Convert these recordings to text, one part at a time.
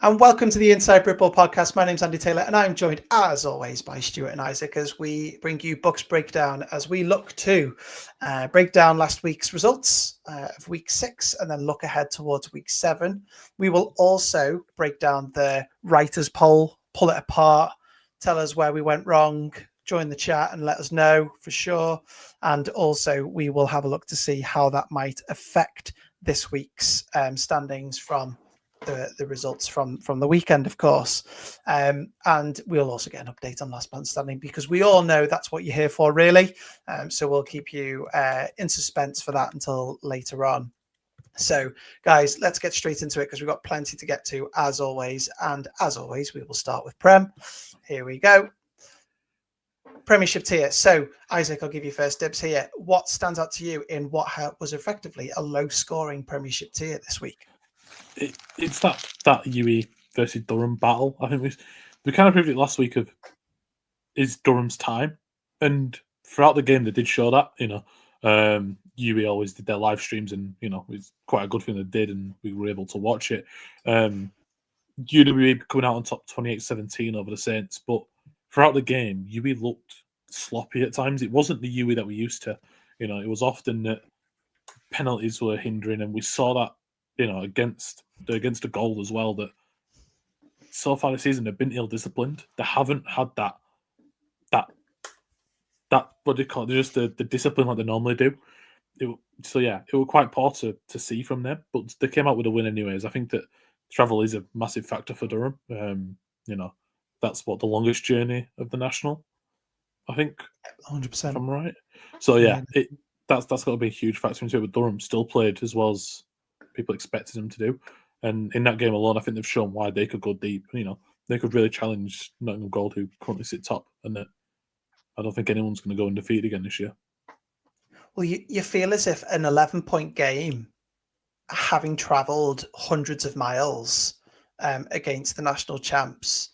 And welcome to the Inside Football podcast. My name's Andy Taylor, and I'm joined, as always, by Stuart and Isaac as we bring you BUCS breakdown as we look to break down last week's results of week 6 and then look ahead towards week 7. We will also break down the writers' poll, pull it apart, tell us where we went wrong, join the chat and let us know for sure. And also, we will have a look to see how that might affect this week's standings from the results from the weekend, of course. And we'll also get an update on last man standing because we all know that's what you're here for, really. So we'll keep you in suspense for that until later on. So, guys, let's get straight into it because we've got plenty to get to, as always. And as always, we will start with Prem. Here we go. Premiership tier. So, Isaac, I'll give you first dibs here. What stands out to you in what was effectively a low-scoring Premiership tier this week? It's that UE versus Durham battle. I think we kind of proved it last week of is Durham's time, and throughout the game they did show that. UE always did their live streams, and it's quite a good thing they did, and we were able to watch it. UWE coming out on top 28-17 over the Saints, but throughout the game UE looked sloppy at times. It wasn't the UE that we used to. It was often that penalties were hindering, and we saw that. Against the goal as well, that so far this season they've been ill-disciplined. They haven't had that what do you call it? Just the discipline like they normally do. It was quite poor to see from them, but they came out with a win anyways. I think that travel is a massive factor for Durham. That's what the longest journey of the national. I think 100%. If I'm right. So that's got to be a huge factor into it. But Durham still played as well as people expected them to do, and in that game alone, I think they've shown why they could go deep. They could really challenge Nottingham Gold, who currently sit top, and that I don't think anyone's going to go undefeated again this year. Well, you feel as if an 11-point game, having travelled hundreds of miles against the national champs,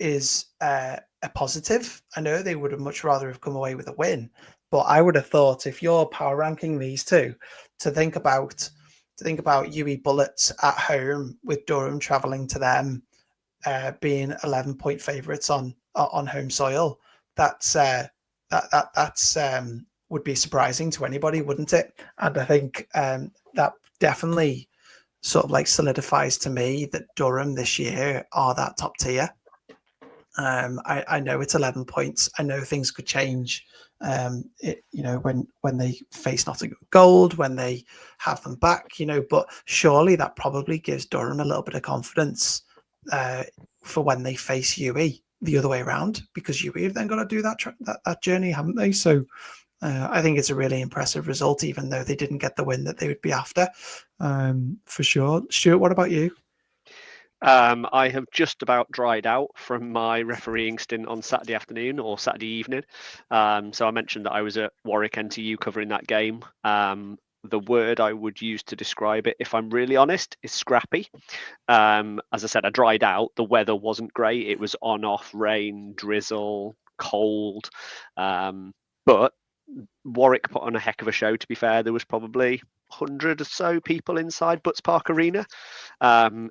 is a positive. I know they would have much rather have come away with a win, but I would have thought if you're power ranking these two, to think about UE Bullets at home with Durham travelling to them, being 11-point favourites on home soil. That's would be surprising to anybody, wouldn't it? And I think that definitely sort of like solidifies to me that Durham this year are that top tier. I know it's 11 points. I know things could change. When they face Nottingham Gold, when they have them back, but surely that probably gives Durham a little bit of confidence for when they face UE the other way around, because UE have then got to do that journey, haven't they? So I think it's a really impressive result, even though they didn't get the win that they would be after, for sure. Stuart, what about you? I have just about dried out from my refereeing stint on Saturday afternoon or Saturday evening. So I mentioned that I was at Warwick NTU covering that game. The word I would use to describe it, if I'm really honest, is scrappy. As I said, I dried out. The weather wasn't great. It was on, off, rain, drizzle, cold. But Warwick put on a heck of a show, to be fair. There was probably 100 or so people inside BUCS Park Arena.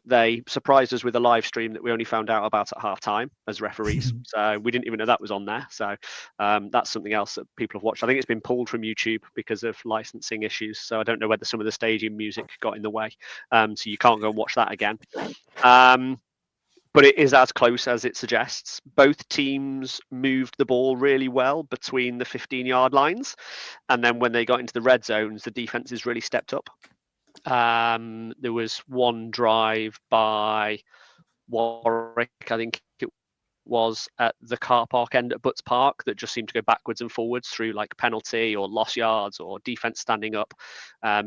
They surprised us with a live stream that we only found out about at half time as referees. So we didn't even know that was on there. So that's something else that people have watched. I think it's been pulled from YouTube because of licensing issues. So I don't know whether some of the stadium music got in the way. So you can't go and watch that again. But it is as close as it suggests. Both teams moved the ball really well between the 15-yard lines. And then when they got into the red zones, the defenses really stepped up. There was one drive by Warwick, I think it was at the car park end at BUCS Park, that just seemed to go backwards and forwards through like penalty or lost yards or defense standing up.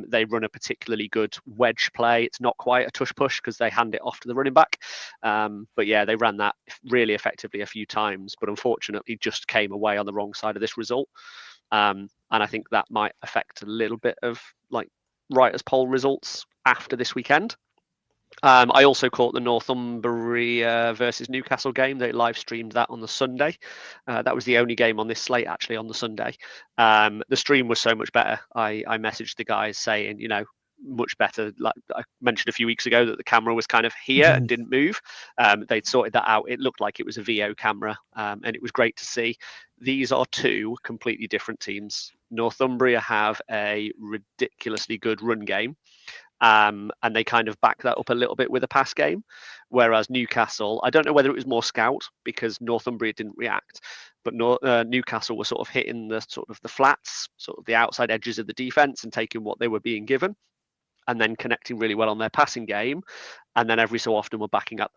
They run a particularly good wedge play. It's not quite a tush push because they hand it off to the running back. But yeah, they ran that really effectively a few times, but unfortunately just came away on the wrong side of this result. And I think that might affect a little bit of like writers' poll results after this weekend. I also caught the Northumbria versus Newcastle game. They live streamed that on the Sunday. That was the only game on this slate actually on the Sunday. The stream was so much better. I messaged the guys saying, much better. Like I mentioned a few weeks ago, that the camera was kind of here and didn't move. They'd sorted that out. It looked like it was a VO camera, and it was great to see. These are two completely different teams. Northumbria have a ridiculously good run game, and they kind of back that up a little bit with a pass game. Whereas Newcastle, I don't know whether it was more scout because Northumbria didn't react, but Newcastle were sort of hitting the sort of the flats, sort of the outside edges of the defense and taking what they were being given, and then connecting really well on their passing game. And then every so often we're backing up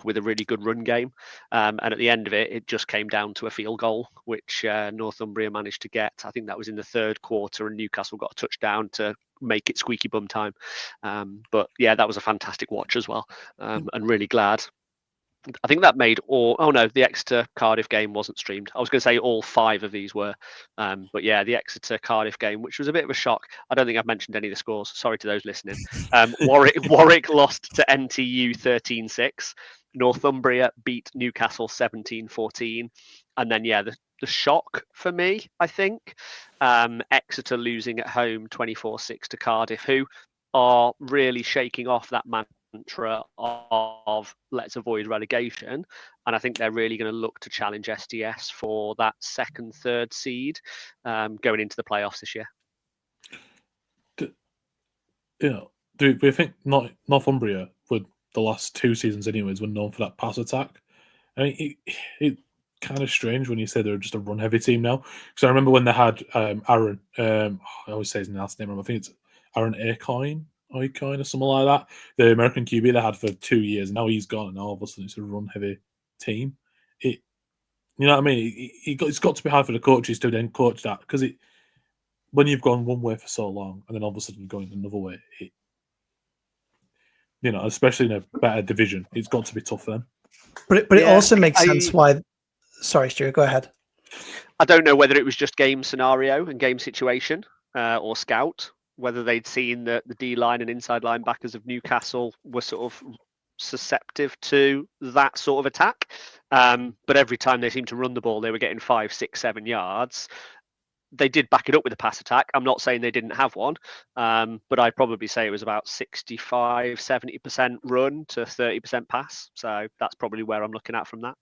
with a really good run game. And at the end of it, it just came down to a field goal, which Northumbria managed to get. I think that was in the third quarter, and Newcastle got a touchdown to make it squeaky bum time. But yeah, that was a fantastic watch as well, and really glad. I think that made all. Oh no, the Exeter Cardiff game wasn't streamed. I was going to say all 5 of these were, but yeah, the Exeter Cardiff game, which was a bit of a shock. I don't think I've mentioned any of the scores. Sorry to those listening. Warwick lost to NTU 13-6. Northumbria beat Newcastle 17-14, and then yeah, the shock for me, I think, Exeter losing at home 24-6 to Cardiff, who are really shaking off that mantra of let's avoid relegation, and I think they're really going to look to challenge SDS for that 2nd, 3rd seed going into the playoffs this year. We think Northumbria for the last 2 seasons anyways were known for that pass attack. I mean, it kind of strange when you say they're just a run heavy team now, because I remember when they had Aaron, I always say his last name, I think it's Aaron Acoin or something like that, the American QB they had for 2 years. Now he's gone, and all of a sudden it's a run heavy team. You know what I mean? It's got to be hard for the coaches to then coach that, because when you've gone one way for so long and then all of a sudden you're going another way, especially in a better division, it's got to be tough for them. But it also makes sense why. Sorry, Stuart, go ahead. I don't know whether it was just game scenario and game situation or scout, whether they'd seen that the D-line and inside linebackers of Newcastle were sort of susceptible to that sort of attack. But every time they seemed to run the ball, they were getting 5, 6, 7 yards. They did back it up with a pass attack. I'm not saying they didn't have one, but I'd probably say it was about 65, 70% run to 30% pass. So that's probably where I'm looking at from that.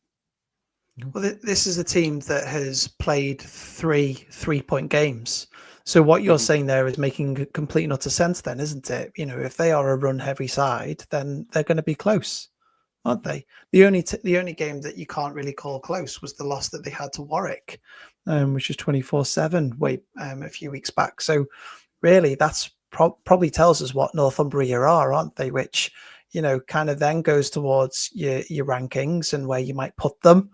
Well, this is a team that has played 3 3-point games. So what you're saying there is making complete and utter sense then, isn't it? If they are a run-heavy side, then they're going to be close, aren't they? The only game that you can't really call close was the loss that they had to Warwick, which was 24-7 a few weeks back. So really, that's probably tells us what Northumbria are, aren't they? Which, kind of then goes towards your rankings and where you might put them.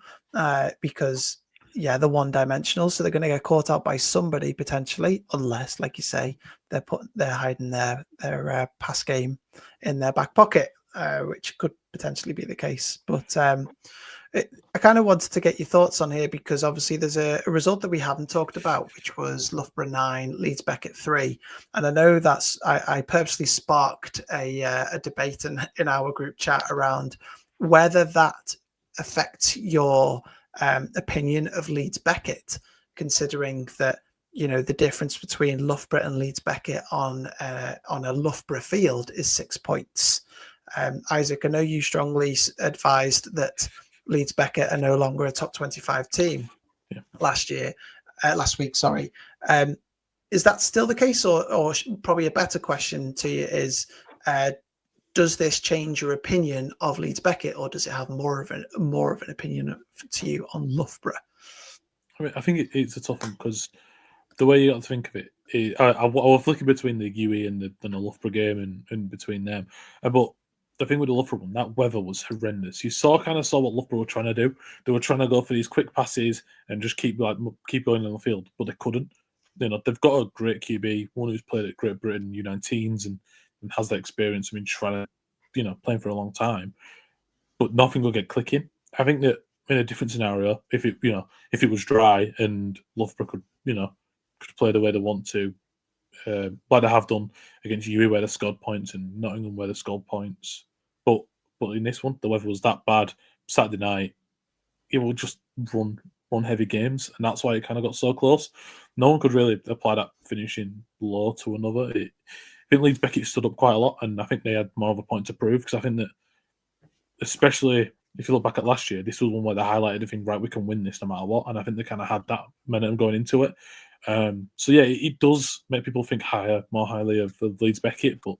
Because they're one-dimensional, so they're going to get caught out by somebody potentially, unless, like you say, they're hiding their pass game in their back pocket, which could potentially be the case. But I kind of wanted to get your thoughts on here, because obviously there's a result that we haven't talked about, which was Loughborough 9, Leeds Beckett 3, and I know I purposely sparked a debate in our group chat around whether that affects your opinion of Leeds Beckett, considering that the difference between Loughborough and Leeds Beckett on a Loughborough field is 6 points. Isaac, I know you strongly advised that Leeds Beckett are no longer a top 25 team last week. Sorry, is that still the case, or probably a better question to you is, does this change your opinion of Leeds Beckett, or does it have more of an opinion to you on Loughborough? I think it's a tough one, because the way you got to think of it, I was flicking between the UE and the Loughborough game and between them. But the thing with the Loughborough one, that weather was horrendous. You kind of saw what Loughborough were trying to do. They were trying to go for these quick passes and just keep going on the field, but they couldn't. They've got a great QB, one who's played at Great Britain U19s and has that experience. Trying to, playing for a long time, but nothing will get clicking. I think that in a different scenario, if it was dry and Loughborough could play the way they want to, like they have done against UE where they scored points and Nottingham where they scored points, but in this one the weather was that bad. Saturday night, it will just run heavy games, and that's why it kind of got so close. No one could really apply that finishing blow to another. think Leeds Beckett stood up quite a lot, and I think they had more of a point to prove, because I think that, especially if you look back at last year, this was one where they highlighted the thing, right, we can win this no matter what, and I think they kind of had that momentum going into it. So yeah, it does make people think more highly of Leeds Beckett, but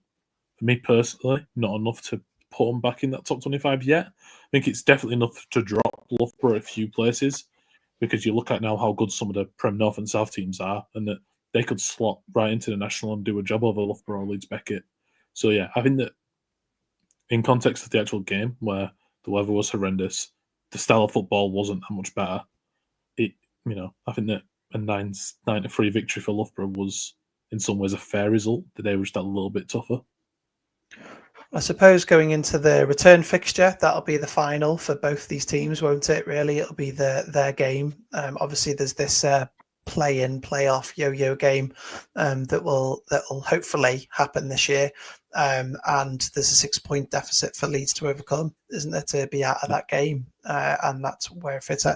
for me personally, not enough to put them back in that top 25 yet. I think it's definitely enough to drop Loughborough a few places, because you look at now how good some of the Prem North and South teams are, and that they could slot right into the National and do a job over Loughborough or Leeds Beckett. So yeah, I think that in context of the actual game, where the weather was horrendous, the style of football wasn't that much better. I think that a 9-3 victory for Loughborough was in some ways a fair result. Today was just a little bit tougher. I suppose going into the return fixture, that'll be the final for both these teams, won't it? Really, it'll be their game. Obviously, there's this play-in, play-off, yo-yo game that will hopefully happen this year. And there's a 6-point deficit for Leeds to overcome, isn't there, to be out of that game? And that's where it fits.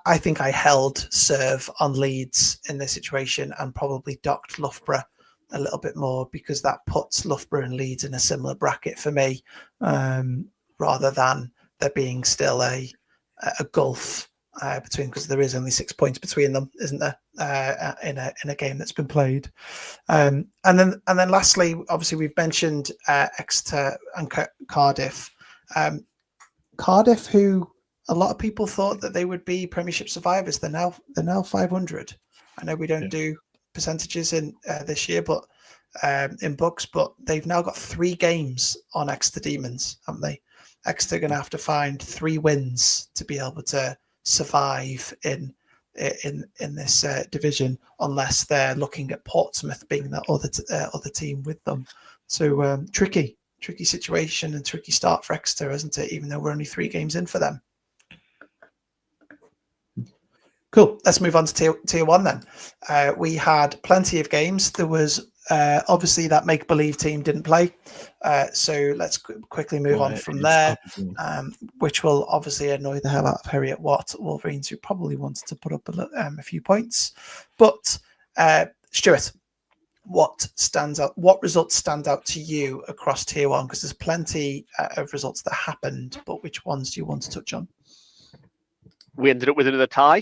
I think I held serve on Leeds in this situation and probably docked Loughborough a little bit more, because that puts Loughborough and Leeds in a similar bracket for me, rather than there being still a gulf between, because there is only 6 points between them, isn't there, in a game that's been played. And then lastly, obviously we've mentioned Exeter and Cardiff. Cardiff, who a lot of people thought that they would be Premiership survivors, they're now 500. I know we don't do percentages in this year, but in BUCS, but they've now got 3 games on Exeter Demons, haven't they? Exeter are going to have to find 3 wins to be able to survive in this division, unless they're looking at Portsmouth being that other team with them. So tricky situation and tricky start for Exeter, isn't it? Even though we're only 3 games in for them. Cool. Let's move on to tier 1 then. We had plenty of games. There was obviously that make-believe team didn't play. So let's quickly move on from there, which will obviously annoy the hell out of Harriet Watt Wolverines, who probably wanted to put up a few points. But Stuart, what stands out? What results stand out to you across tier 1? Because there's plenty of results that happened, but which ones do you want to touch on? We ended up with another tie.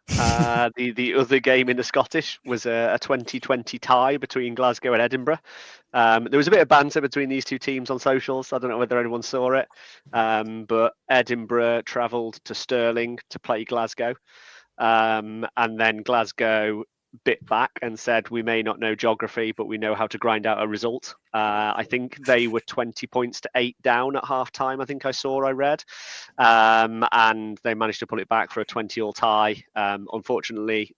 The other game in the Scottish was a 2020 tie between Glasgow and Edinburgh. There was a bit of banter between these two teams on socials. I don't know whether anyone saw it, but Edinburgh travelled to Stirling to play Glasgow, and then Glasgow bit back and said, we may not know geography, but we know how to grind out a result. I think they were 20 points to 8 down at half time, I think I read. And they managed to pull it back for a 20-all tie. Unfortunately,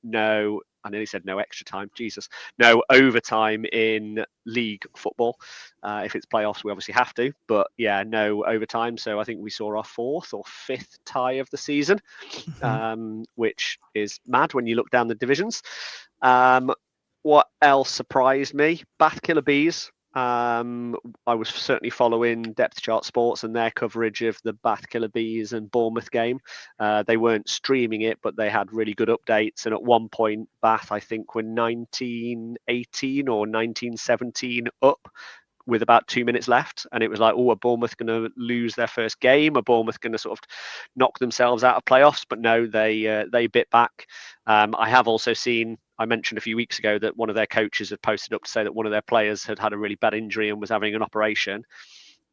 I nearly said no extra time. Jesus. No overtime in league football. If it's playoffs, we obviously have to. But yeah, no overtime. So I think we saw our 4th or 5th tie of the season, which is mad when you look down the divisions. What else surprised me? Bath Killer Bees. I was certainly following Depth Chart Sports and their coverage of the Bath Killer Bees and Bournemouth game. They weren't streaming it, but they had really good updates. And at one point, Bath, I think, were 1918 or 1917 up with about 2 minutes left. And it was like, are Bournemouth going to lose their first game? Are Bournemouth going to sort of knock themselves out of playoffs? But no, they bit back. I have also seen, I mentioned a few weeks ago that one of their coaches had posted up to say that one of their players had a really bad injury and was having an operation.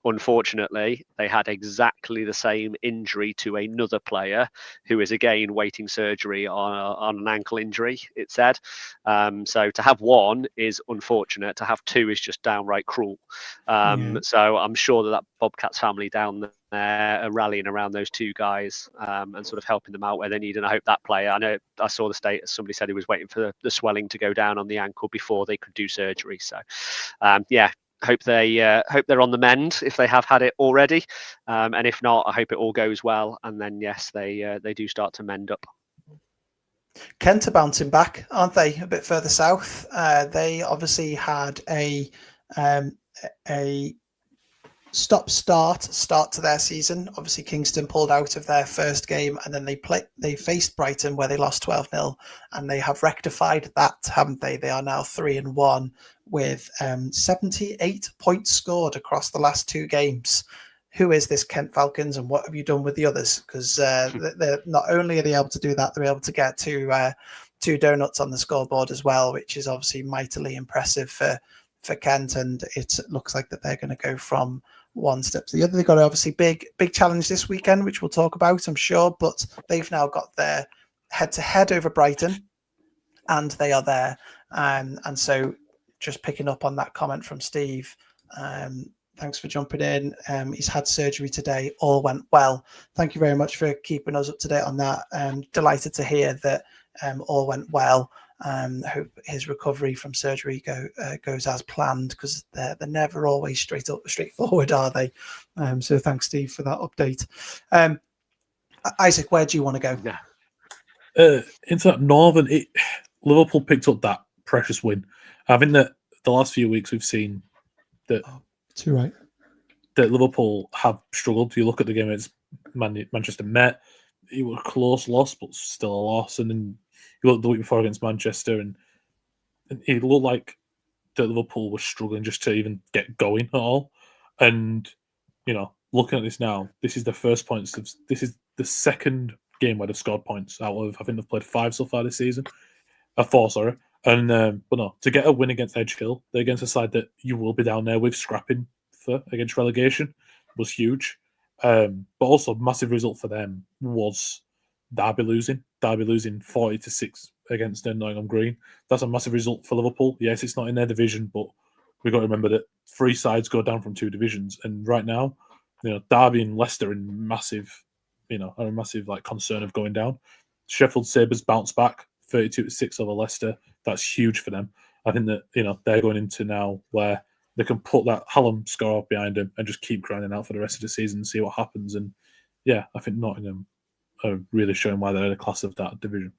Unfortunately, they had exactly the same injury to another player who is again waiting surgery on an ankle injury, it said. So to have one is unfortunate. To have 2 is just downright cruel. So I'm sure that Bobcats family down there are rallying around those 2 guys and sort of helping them out where they need. And I hope that player, I know I saw the status, somebody said he was waiting for the swelling to go down on the ankle before they could do surgery. So yeah. Hope they're on the mend if they have had it already, and if not, I hope it all goes well. And then yes, they do start to mend up. Kent are bouncing back, aren't they? A bit further south. They obviously had a stop-start to their season. Obviously, Kingston pulled out of their first game, and then they faced Brighton where they lost 12-0, and they have rectified that, haven't they? They are now 3-1 with 78 points scored across the last 2 games. Who is this Kent Falcons, and what have you done with the others? Because they're not only are they able to do that, they're able to get two donuts on the scoreboard as well, which is obviously mightily impressive for Kent. And it looks like that they're going to go from one step to the other. They've got obviously big challenge this weekend, which we'll talk about, I'm sure. But they've now got their head-to-head over Brighton, and they are there. And so, just picking up on that comment from Steve. Thanks for jumping in. He's had surgery today. All went well. Thank you very much for keeping us up to date on that. Delighted to hear that all went well. Hope his recovery from surgery goes as planned, because they're never always straightforward, are they? So thanks, Steve, for that update. Isaac, where do you want to go? Yeah. Into that Northern, Liverpool picked up that precious win. I think that the last few weeks we've seen that. Too right. That Liverpool have struggled. You look at the game against Manchester Met, it was a close loss, but still a loss. And then you look the week before against Manchester, and it looked like that Liverpool was struggling just to even get going at all. And, looking at this now, this is the first points. This is the second game where they've scored points out of, I think they've played 5 so far this season. 4, sorry. And but no, to get a win against Edge Hill, they're against a side that you will be down there with scrapping for against relegation, was huge. But also massive result for them was Derby losing 40-6 against Nottingham Green. That's a massive result for Liverpool. Yes, it's not in their division, but we've got to remember that 3 sides go down from 2 divisions, and right now, Derby and Leicester are massive concern of going down. Sheffield Sabres bounced back 32-6 over Leicester. That's huge for them. I think that they're going into now where they can put that Hallam score up behind them and just keep grinding out for the rest of the season and see what happens. And yeah, I think Nottingham are really showing why they're the class of that division.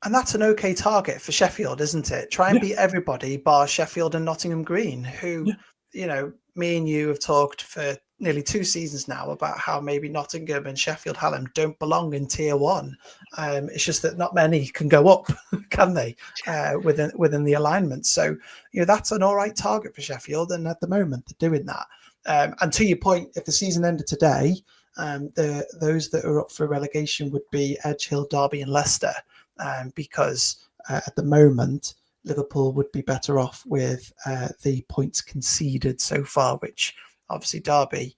And that's an okay target for Sheffield, isn't it? Try and beat everybody bar Sheffield and Nottingham Green, who, me and you have talked for nearly 2 seasons now about how maybe Nottingham and Sheffield Hallam don't belong in Tier 1. It's just that not many can go up, can they, within the alignment. So, that's an all right target for Sheffield, and at the moment they're doing that. And to your point, if the season ended today, those that are up for relegation would be Edge Hill, Derby and Leicester, because at the moment Liverpool would be better off with the points conceded so far, which obviously Derby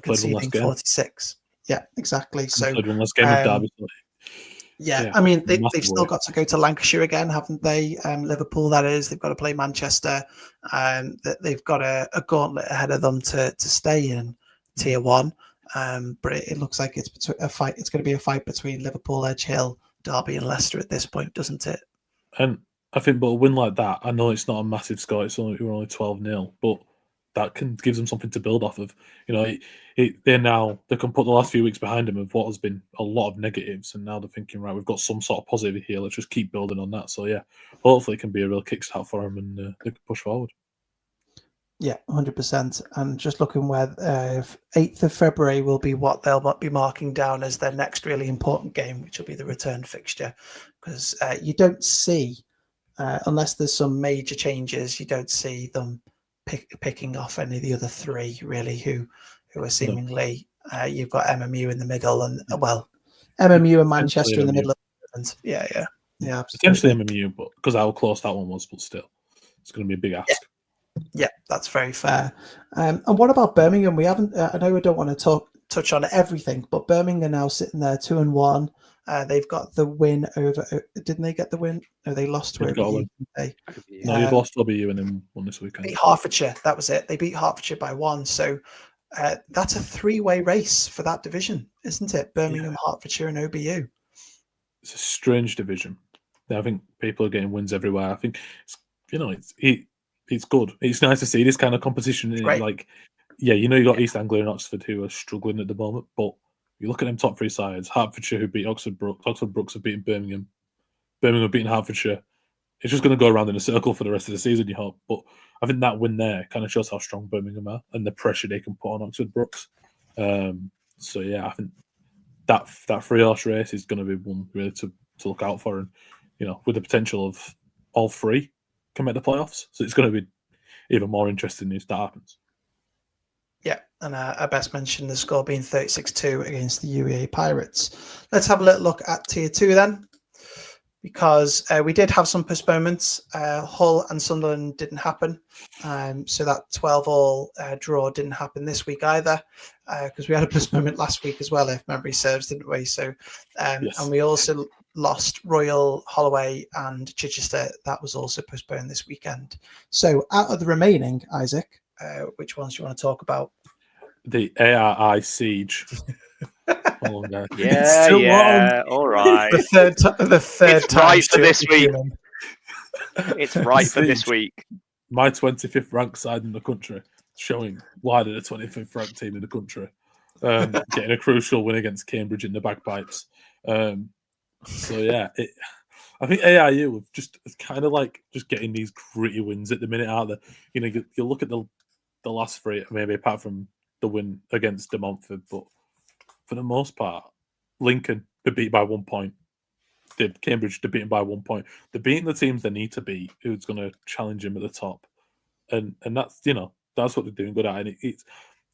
conceding 46. Yeah, exactly. So played one last game with Derby. Yeah, I mean they've still got to go to Lancashire again, haven't they? Liverpool, that is. They've got to play Manchester. They've got a gauntlet ahead of them to stay in Tier 1. But it looks like it's a fight. It's going to be a fight between Liverpool, Edge Hill, Derby, and Leicester at this point, doesn't it? And I think, but a win like that, I know it's not a massive score. We're only 12-0, but that gives them something to build off of. They can put the last few weeks behind them of what has been a lot of negatives, and now they're thinking, right, we've got some sort of positive here. Let's just keep building on that. So yeah, hopefully it can be a real kickstart for them, and they can push forward. Yeah, 100%. And just looking where 8th of February will be what they'll be marking down as their next really important game, which will be the return fixture, because you don't see, unless there's some major changes, you don't see them picking off any of the other 3 really who are seemingly. You've got MMU in the middle, and MMU and Manchester in the middle. Yeah. Potentially MMU, but because how close that one was, but still, it's going to be a big ask. Yeah, that's very fair. And what about Birmingham? We haven't. I know we don't want to touch on everything, but Birmingham are now sitting there 2-1. They've got the win over. Didn't they get the win? No, they lost to OBU. No, you've lost to OBU and then won this weekend. Beat Hertfordshire. That was it. They beat Hertfordshire by 1. So that's a 3-way race for that division, isn't it? Birmingham, Hertfordshire, and OBU. It's a strange division. I think people are getting wins everywhere. I think it's good. It's nice to see this kind of competition. You got East Anglia and Oxford who are struggling at the moment, but you look at them top 3 sides: Hertfordshire, who beat Oxford Brooks have beaten Birmingham have beaten Hertfordshire. It's just going to go around in a circle for the rest of the season, you hope. But I think that win there kind of shows how strong Birmingham are and the pressure they can put on Oxford Brooks. So yeah, I think that 3-horse race is going to be one really to look out for, and with the potential of all 3 can make the playoffs. So it's going to be even more interesting if that happens. Yeah, and I best mentioned the score being 36-2 against the UEA Pirates. Let's have a little look at Tier 2 then, because we did have some postponements. Hull and Sunderland didn't happen. So that 12-all draw didn't happen this week either, because we had a postponement last week as well, if memory serves, didn't we? So, Yes. And we also lost Royal, Holloway and Chichester. That was also postponed this weekend. So out of the remaining, Isaac, which ones do you want to talk about? The ARI Siege. Oh, no. Yeah, yeah, all right. The third It's time right for this Stuart week. Human. It's right for this Siege. week. My 25th ranked side in the country, showing why they're the 25th ranked team in the country. Getting a crucial win against Cambridge in the bagpipes. So yeah, I think AIU have just kind of like just getting these gritty wins at the minute, aren't they? You know, you look at the last three, maybe apart from the win against De Montfort, but for the most part, Lincoln are beat by 1 point. Cambridge they're beaten by 1 point. They're beating the teams they need to beat, who's going to challenge them at the top, and that's that's what they're doing good at. And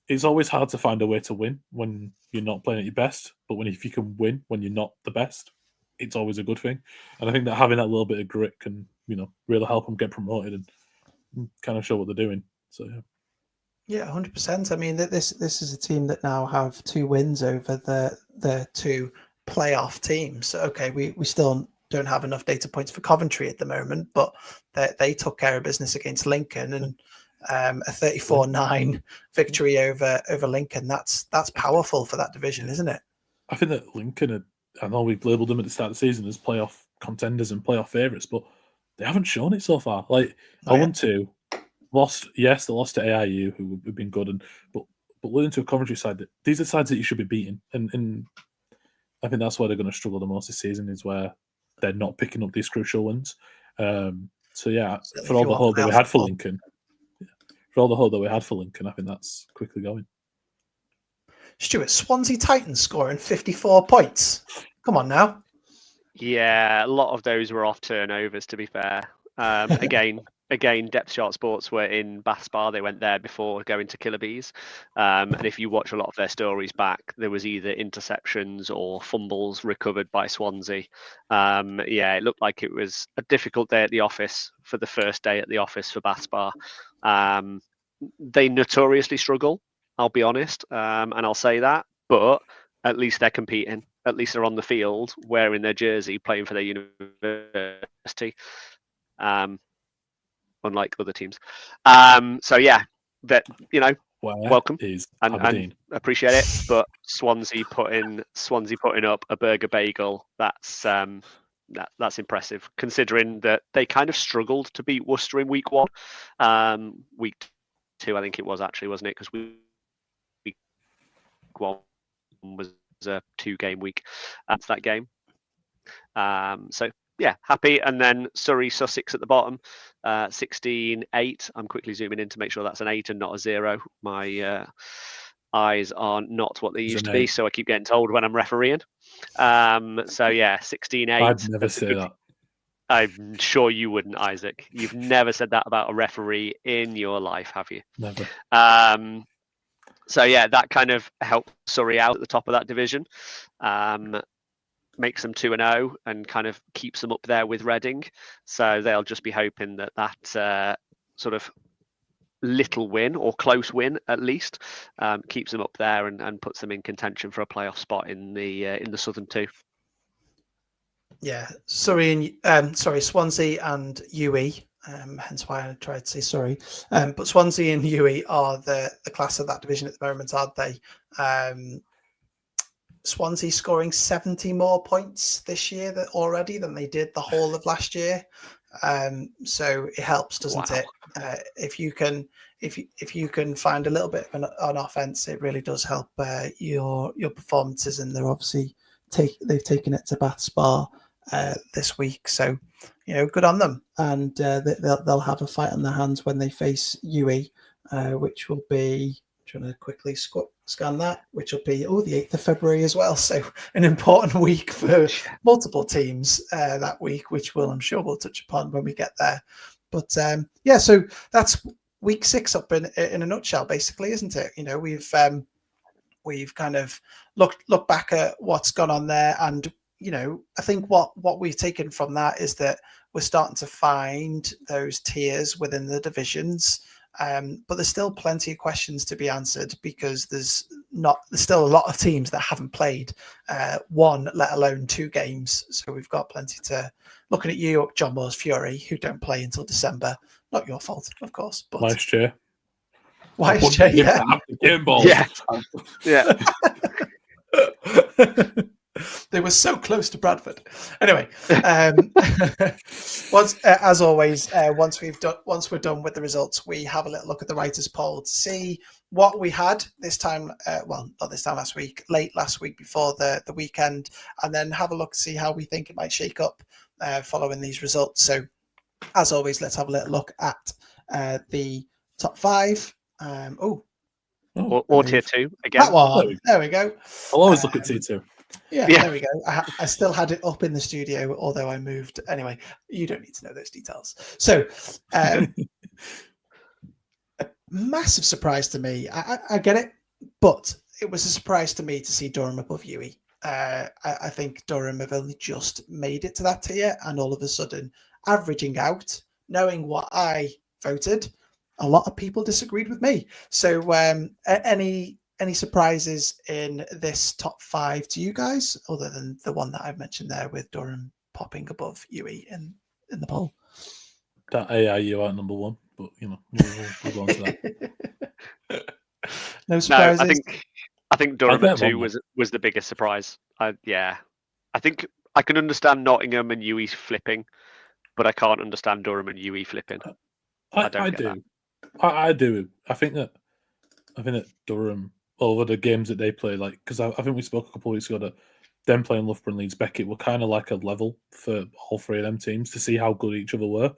it's always hard to find a way to win when you're not playing at your best, but if you can win when you're not the best, it's always a good thing. And I think that having that little bit of grit can really help them get promoted and kind of show what they're doing. So yeah. Yeah, 100%. I mean, this is a team that now have 2 wins over the 2 playoff teams. Okay, we still don't have enough data points for Coventry at the moment, but they took care of business against Lincoln, and a 34-9 victory over Lincoln. That's powerful for that division, isn't it? I think that Lincoln, I know we've labelled them at the start of the season as playoff contenders and playoff favourites, but they haven't shown it so far. Like, I want to. Lost, yes, they lost to AIU, who have been good, but losing to a Coventry side, these are sides that you should be beating, and I think that's where they're going to struggle the most this season, is where they're not picking up these crucial wins. So yeah, for all the hope that we had for Lincoln, I think that's quickly going. Stuart, Swansea Titans scoring 54 points. Come on now. Yeah, a lot of those were off turnovers, to be fair. Again, Depth Chart Sports were in Bath Spa. They went there before going to Killer Bees. And if you watch a lot of their stories back, there was either interceptions or fumbles recovered by Swansea. Yeah, it looked like it was a difficult day at the office for the first day at the office for Bath Spa. They notoriously struggle, I'll be honest, and I'll say that. But at least they're competing. At least they're on the field wearing their jersey, playing for their university. Unlike other teams. So yeah, that welcome and appreciate it. But Swansea putting up a burger bagel, that's impressive, considering that they kind of struggled to beat Worcester in week 1. Week 2, I think it was actually, wasn't it? Because week 1 was a 2-game week after that game. So yeah, happy. And then Surrey, Sussex at the bottom, 16-8. I'm quickly zooming in to make sure that's an 8 and not a 0. My eyes are not what they used to be, so I keep getting told when I'm refereeing. So yeah, 16-8. I'd never say that. I'm sure you wouldn't, Isaac. You've never said that about a referee in your life, have you? Never. So yeah, that kind of helped Surrey out at the top of that division. Makes them 2-0 and kind of keeps them up there with Reading. So they'll just be hoping that sort of little win, or close win at least, keeps them up there and puts them in contention for a playoff spot in the Southern 2. Yeah, Swansea and UE. Hence why I tried to say sorry. But Swansea and UE are the class of that division at the moment, aren't they? Swansea scoring 70 more points this year already than they did the whole of last year. So it helps, doesn't it? If you can find a little bit of an offense, it really does help your performances. And they're obviously they've taken it to Bath Spa this week, so good on them. And they'll have a fight on their hands when they face UE, which will be, trying to quickly scan that, which will be the 8th of February as well. So an important week for multiple teams that week, which I'm sure we'll touch upon when we get there. But yeah, so that's week 6 up in a nutshell, basically, isn't it? You know, we've kind of looked back at what's gone on there, and you know, I think what we've taken from that is that we're starting to find those tiers within the divisions. But there's still plenty of questions to be answered, because there's still a lot of teams that haven't played one, let alone 2 games. So we've got plenty to looking at you, John Moore's Fury, who don't play until December. Not your fault, of course. But Vice chair. Yeah. Game balls. Yeah. They were so close to Bradford. Anyway, as always, once we're done with the results, we have a little look at the writers' poll to see what we had this time. Well, not this time last week, late last week before the weekend, and then have a look to see how we think it might shake up following these results. So, as always, let's have a little look at the top 5. Or tier 2 again. That one. There we go. I'll always look at tier 2. Yeah, there we go. I still had it up in the studio, although I moved. Anyway, you don't need to know those details. So, a massive surprise to me. I get it, but it was a surprise to me to see Durham above UE. I think Durham have only just made it to that tier, and all of a sudden, averaging out, knowing what I voted, a lot of people disagreed with me. So, any surprises in this top 5 to you guys, other than the one that I've mentioned there with Durham popping above UE in the poll? That AIU out number 1, but you know, we'll go on to that. No surprises. No, I think Durham at 2 was the biggest surprise. I think I can understand Nottingham and UE flipping, but I can't understand Durham and UE flipping. I do. I do. I think that Durham, over the games that they play, like, because I think we spoke a couple of weeks ago that them playing Loughborough and Leeds Beckett were kind of like a level for all 3 of them teams to see how good each other were.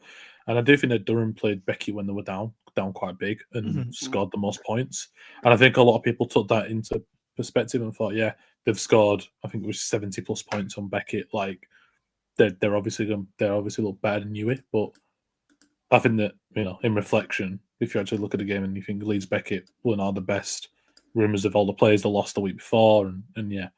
And I do think that Durham played Beckett when they were down quite big and scored the most points. And I think a lot of people took that into perspective and thought, yeah, they've scored, I think it was 70 plus points on Beckett. Like, they're obviously look better than UE, but I think that, you know, in reflection, if you actually look at the game and you think Leeds Beckett were not the best rumours of all the players they lost the week before, and yeah,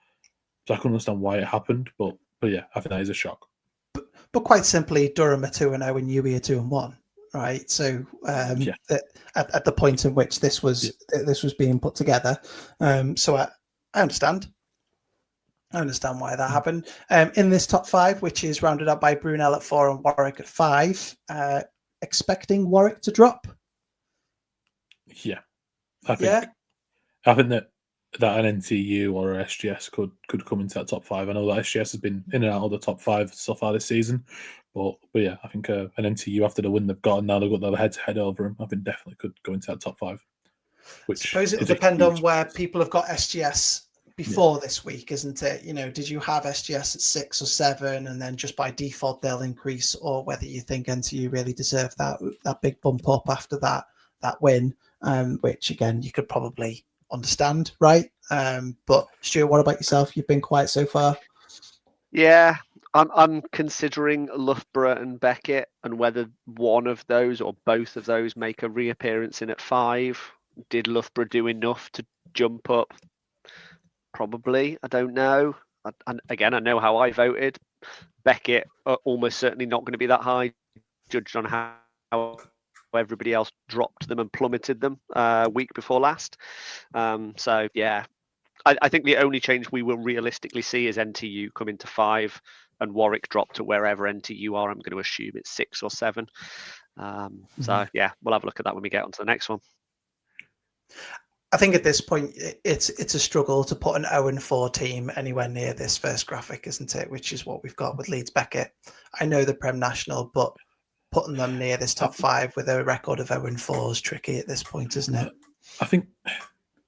so I couldn't understand why it happened, but yeah, I think that is a shock. But quite simply, Durham are 2-0 and UE are 2-1, right? So at the point in which this was being put together, so I understand. I understand why that happened. In this top 5, which is rounded up by Brunel at 4 and Warwick at 5, expecting Warwick to drop. Yeah, I think that an NTU or a SGS could come into that top 5. I know that SGS has been in and out of the top 5 so far this season, but yeah, I think an NTU, after the win they've got, and now they've got the head-to-head over them, I think definitely could go into that top 5. Which I suppose it'll depend on where people have got SGS before this week, isn't it? You know, did you have SGS at 6 or 7, and then just by default they'll increase, or whether you think NTU really deserve that big bump up after that win, which again you could probably understand, right? But Stuart, what about yourself? You've been quiet so far. Yeah, I'm considering Loughborough and Beckett, and whether one of those or both of those make a reappearance in at 5. Did Loughborough do enough to jump up? Probably. I don't know. And again, I know how I voted. Beckett are almost certainly not going to be that high, judged on how everybody else dropped them and plummeted them week before last. So yeah, I think the only change we will realistically see is NTU come into 5 and Warwick drop to wherever NTU are. I'm going to assume it's 6 or 7. So yeah, we'll have a look at that when we get onto the next one. I think at this point it's a struggle to put an 0-4 team anywhere near this first graphic, isn't it? Which is what we've got with Leeds Beckett. I know the Prem National, but putting them near this top 5 with a record of 0-4 is tricky at this point, isn't it? I think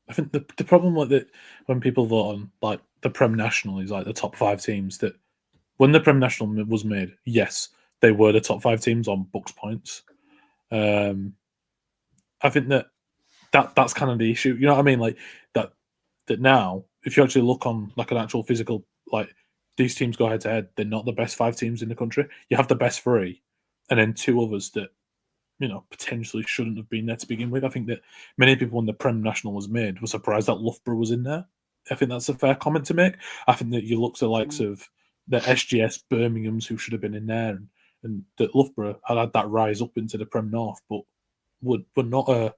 the problem with it when people vote on like the Prem National is like the top 5 teams, that when the Prem National was made, yes, they were the top 5 teams on BUCS points. I think that's kind of the issue. You know what I mean? Like that now, if you actually look on like an actual physical, like these teams go head to head, they're not the best 5 teams in the country. You have the best 3, and then 2 others that potentially shouldn't have been there to begin with. I think that many people, when the Prem National was made, were surprised that Loughborough was in there. I think that's a fair comment to make. I think that you look to the likes of the SGS Birmingham's who should have been in there, and that Loughborough had that rise up into the Prem North, but were not a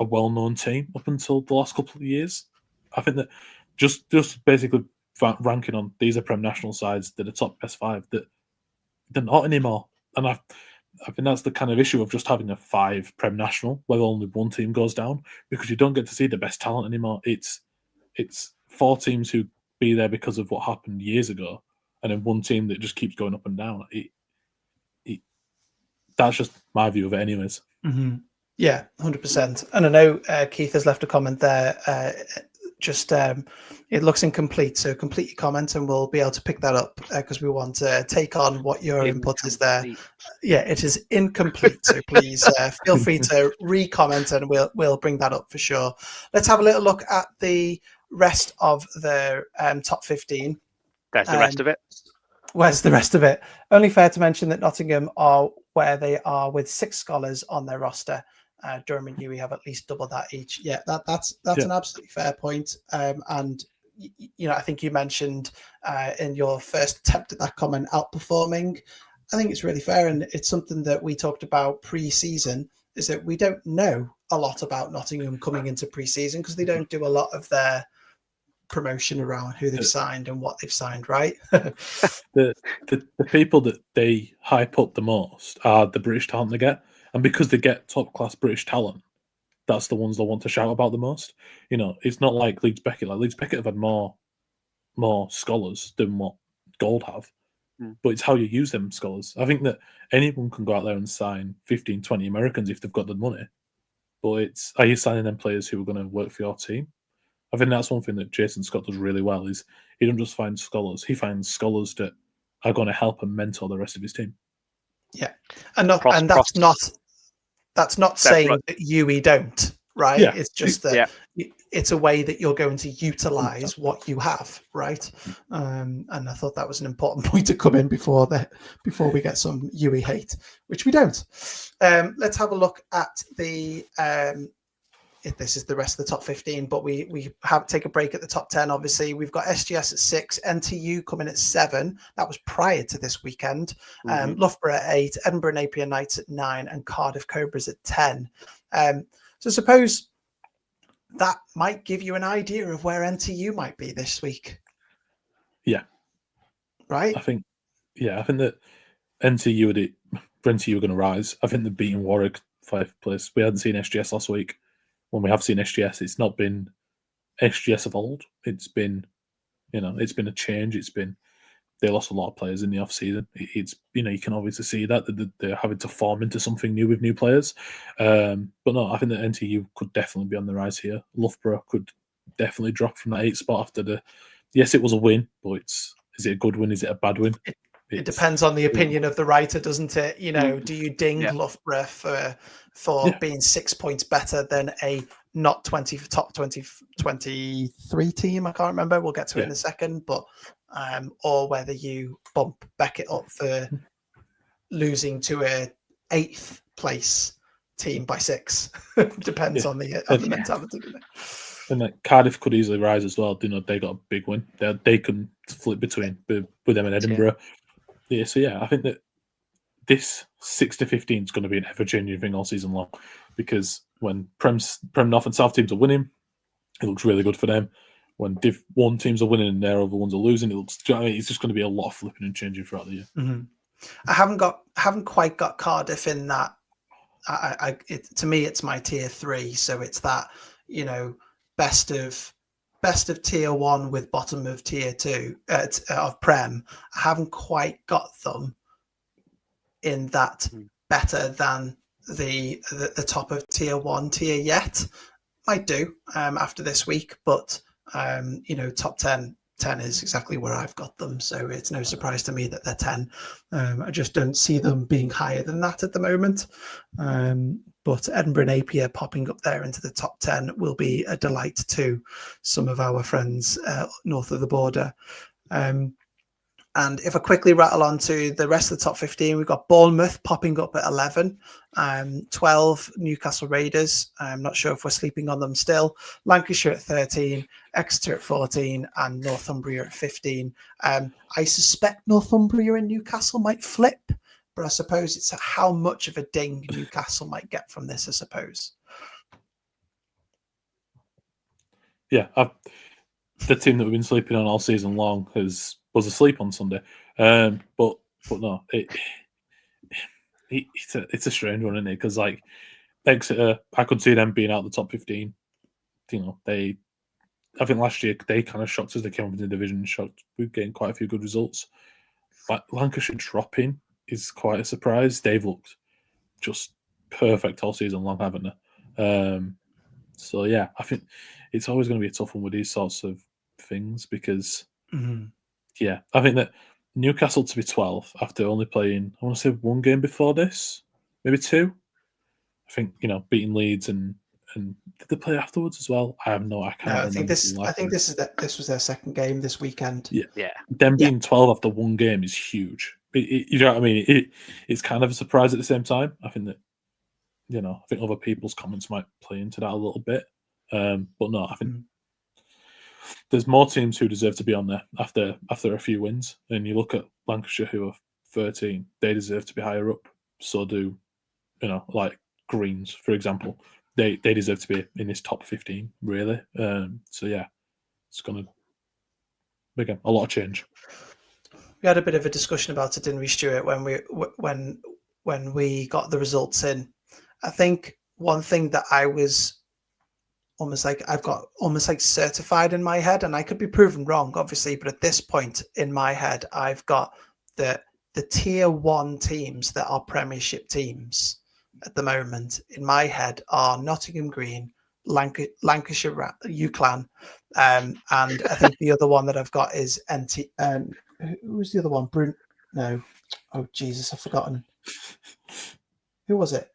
well-known team up until the last couple of years. I think that just basically ranking on these are Prem National sides, they're the top best 5, that they're not anymore. And I think that's the kind of issue of just having a 5 Prem National where only one team goes down, because you don't get to see the best talent anymore. It's 4 teams who be there because of what happened years ago, and then one team that just keeps going up and down. That's just my view of it, anyways. Mm-hmm. Yeah, 100%. And I know Keith has left a comment there. It looks incomplete, so complete your comment and we'll be able to pick that up because we want to take on what your input is there. Yeah, it is incomplete, so please feel free to re-comment and we'll bring that up for sure. Let's have a little look at the rest of the top 15. There's the rest of it. Where's the rest of it? Only fair to mention that Nottingham are where they are with 6 scholars on their roster. Durham and Newey have at least double that each. Yeah, that's an absolutely fair point. And I think you mentioned in your first attempt at that comment, outperforming. I think it's really fair, and it's something that we talked about pre-season. Is that we don't know a lot about Nottingham coming into pre-season because they don't do a lot of their promotion around who they've signed and what they've signed, right? the people that they hype up the most are the British talent they get. And because they get top-class British talent, that's the ones they want to shout about the most. It's not like Leeds Beckett. Like Leeds Beckett have had more scholars than what Gold have. But it's how you use them scholars. I think that anyone can go out there and sign 15, 20 Americans if they've got the money. But are you signing them players who are going to work for your team? I think that's one thing that Jason Scott does really well, is he doesn't just find scholars. He finds scholars that are going to help and mentor the rest of his team. Yeah, and that's not saying that UWE don't, right? Yeah. It's just that it's a way that you're going to utilize what you have, right? And I thought that was an important point to come in before we get some UWE hate, which we don't. Let's have a look at the. This is the rest of the top 15, but we have take a break at the top 10. Obviously, we've got SGS at 6, NTU coming at 7. That was prior to this weekend. Loughborough at 8, Edinburgh Napier Knights at 9, and Cardiff Cobras at 10. So suppose that might give you an idea of where NTU might be this week. Yeah, right. I think that NTU are going to rise. I think they're beating Warwick 5th place. We hadn't seen SGS last week. When we have seen SGS, it's not been SGS of old. It's been, it's been a change. They lost a lot of players in the off season. You can obviously see that they're having to form into something new with new players. But no, I think that NTU could definitely be on the rise here. Loughborough could definitely drop from that 8th spot after yes, it was a win, but is it a good win? Is it a bad win? It depends on the opinion of the writer, doesn't it? Do you ding Loughborough for being 6 points better than a not top 23 team? I can't remember. We'll get to it in a second. But or whether you bump Beckett up for losing to a 8th place team by 6. Depends on the mentality. And Cardiff could easily rise as well. They got a big win. They can flip between with them in Edinburgh. Yeah, so I think that this 6 to 15 is going to be an ever-changing thing all season long, because when Prem North and South teams are winning, it looks really good for them. When Div 1 teams are winning and their other ones are losing, it's just going to be a lot of flipping and changing throughout the year. Mm-hmm. I haven't quite got Cardiff in that. To me, it's my tier 3, so it's that best of tier 1 with bottom of tier 2 of Prem. I haven't quite got them in that better than the top of tier 1 tier yet. Might do after this week, but top 10 is exactly where I've got them, so it's no surprise to me that they're 10. I just don't see them being higher than that at the moment. But Edinburgh Napier popping up there into the top 10 will be a delight to some of our friends north of the border. And And if I quickly rattle on to the rest of the top 15, we've got Bournemouth popping up at 11, 12 Newcastle Raiders. I'm not sure if we're sleeping on them still. Lancashire at 13, Exeter at 14, and Northumbria at 15. I suspect Northumbria and Newcastle might flip, but I suppose it's how much of a ding Newcastle might get from this, I suppose. Yeah, the team that we've been sleeping on all season long was asleep on Sunday. But no, it's a strange one, isn't it? Because like Exeter, I could see them being out the top 15. You know, I think last year they kind of shocked us. They came up in the division, shocked. We've gained quite a few good results. Like Lancashire dropping is quite a surprise. They've looked just perfect all season long, haven't they? So yeah, I think it's always going to be a tough one with these sorts of things because, yeah, I think that Newcastle to be 12 after only playing, I want to say one game before this, maybe two. I think beating Leeds and did they play afterwards as well? I can't remember. I think this was their second game this weekend. Yeah. Them being 12 after one game is huge. You know what I mean? It's kind of a surprise at the same time. I think that I think other people's comments might play into that a little bit. But no, I think there's more teams who deserve to be on there after a few wins. And you look at Lancashire, who are 13, they deserve to be higher up. So do, like Greens, for example. They deserve to be in this top 15, really. So yeah, it's going to make a lot of change. We had a bit of a discussion about it, didn't we, Stuart, when we got the results in. I think one thing that I was I've got almost like certified in my head, and I could be proven wrong, obviously, but at this point in my head, I've got the tier 1 teams that are Premiership teams at the moment in my head are Nottingham Green, Lancashire UClan, and I think the other one that I've got is NT. Who was the other one? No. Oh, Jesus, I've forgotten. Who was it?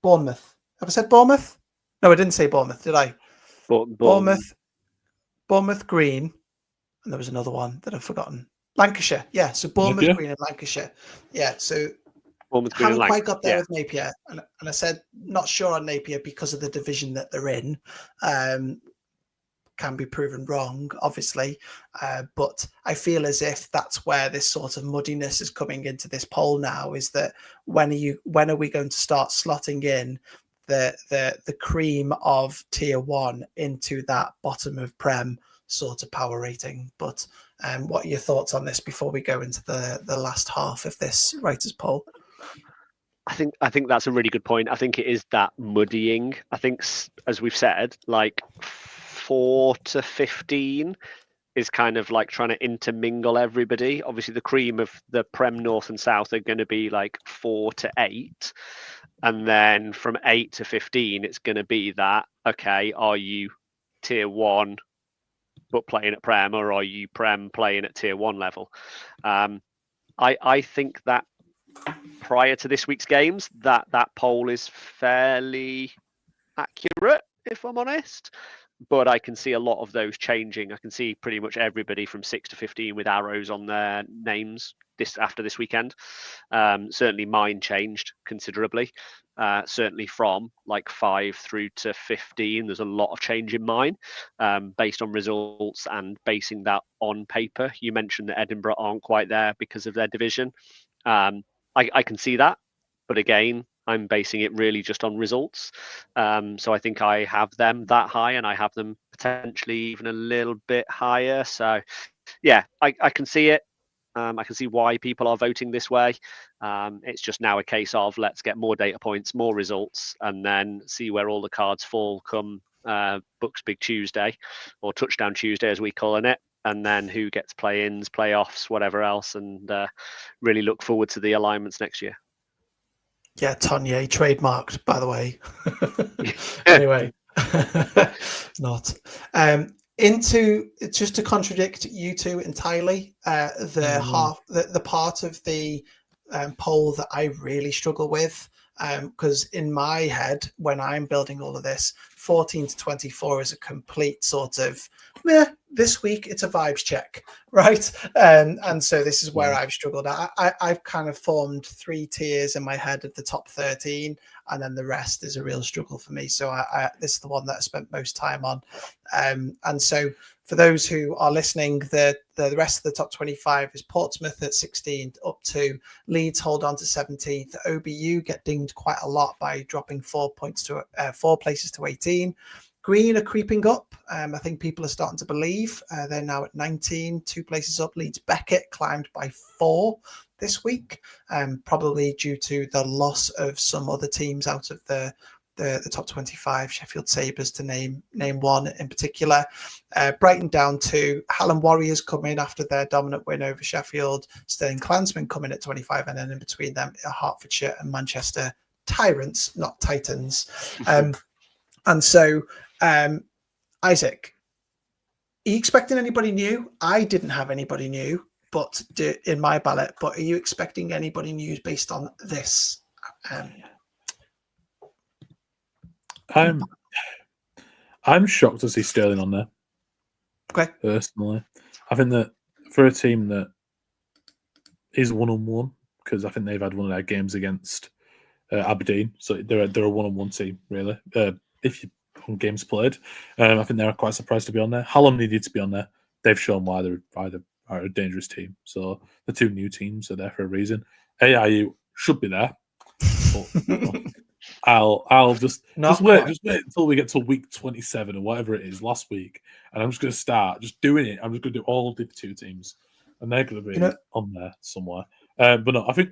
Bournemouth. Have I said Bournemouth? No, I didn't say Bournemouth, did I? Bournemouth Green, and there was another one that I've forgotten. Lancashire, yeah. So Bournemouth Green and Lancashire, yeah. So Bournemouth Green haven't quite got there with Napier, and I said not sure on Napier because of the division that they're in. Can be proven wrong, obviously, but I feel as if that's where this sort of muddiness is coming into this poll now. Is that when are we going to start slotting in the cream of tier 1 into that bottom of Prem sort of power rating? But what are your thoughts on this before we go into the last half of this writers' poll? I think that's a really good point. I think it is that muddying. I think, as we've said, like 4 to 15 is kind of like trying to intermingle everybody. Obviously, the cream of the Prem North and South are going to be like 4 to 8. And then from 8 to 15, it's going to be that, okay, are you tier 1 but playing at Prem, or are you Prem playing at tier 1 level? I think that prior to this week's games, that poll is fairly accurate, if I'm honest. But I can see a lot of those changing. I can see pretty much everybody from 6 to 15 with arrows on their names after this weekend. Certainly mine changed considerably. Certainly from like 5 through to 15, there's a lot of change in mine based on results and basing that on paper. You mentioned that Edinburgh aren't quite there because of their division. I can see that. But again, I'm basing it really just on results. So I think I have them that high, and I have them potentially even a little bit higher. So yeah, I can see it. I can see why people are voting this way. It's just now a case of let's get more data points, more results, and then see where all the cards fall come BUCS Big Tuesday, or Touchdown Tuesday as we calling it, and then who gets play-ins, playoffs, whatever else, and really look forward to the alignments next year. Yeah, Tonye trademarked, by the way. Anyway, not. Into just to contradict you two entirely, the part of the poll that I really struggle with, because in my head, when I'm building all of this, 14 to 24 is a complete sort of, this week it's a vibes check, right? And so this is where I've struggled. I've kind of formed 3 tiers in my head of the top 13, and then the rest is a real struggle for me. So this is the one that I spent most time on. And so for those who are listening, the rest of the top 25 is Portsmouth at 16 up to Leeds hold on to 17th. OBU get dinged quite a lot by dropping 4 places to 18. Green are creeping up. I think people are starting to believe. They're now at 19, 2 places up. Leeds Beckett climbed by 4 this week, probably due to the loss of some other teams out of the top 25, Sheffield Sabres to name one in particular. Brighton down 2, Hallam Warriors come in after their dominant win over Sheffield, Stirling Klansmen come in at 25, and then in between them Hertfordshire and Manchester Tyrants, not Titans. And so, Isaac, are you expecting anybody new? I didn't have anybody new but in my ballot, but are you expecting anybody new based on this? I'm shocked to see Sterling on there. Okay. Personally, I think that for a team that is 1-on-1, because I think they've had one of their games against Aberdeen, so they're a 1-on-1 team really. If you on games played, I think they're quite surprised to be on there. Hallam needed to be on there. They've shown why they are a dangerous team. So the 2 new teams are there for a reason. AIU should be there, but I'll just wait until we get to week 27 or whatever it is last week, and I'm just going to start just doing it. I'm just going to do all the 2 teams, and they're going to be on there somewhere. But no, I think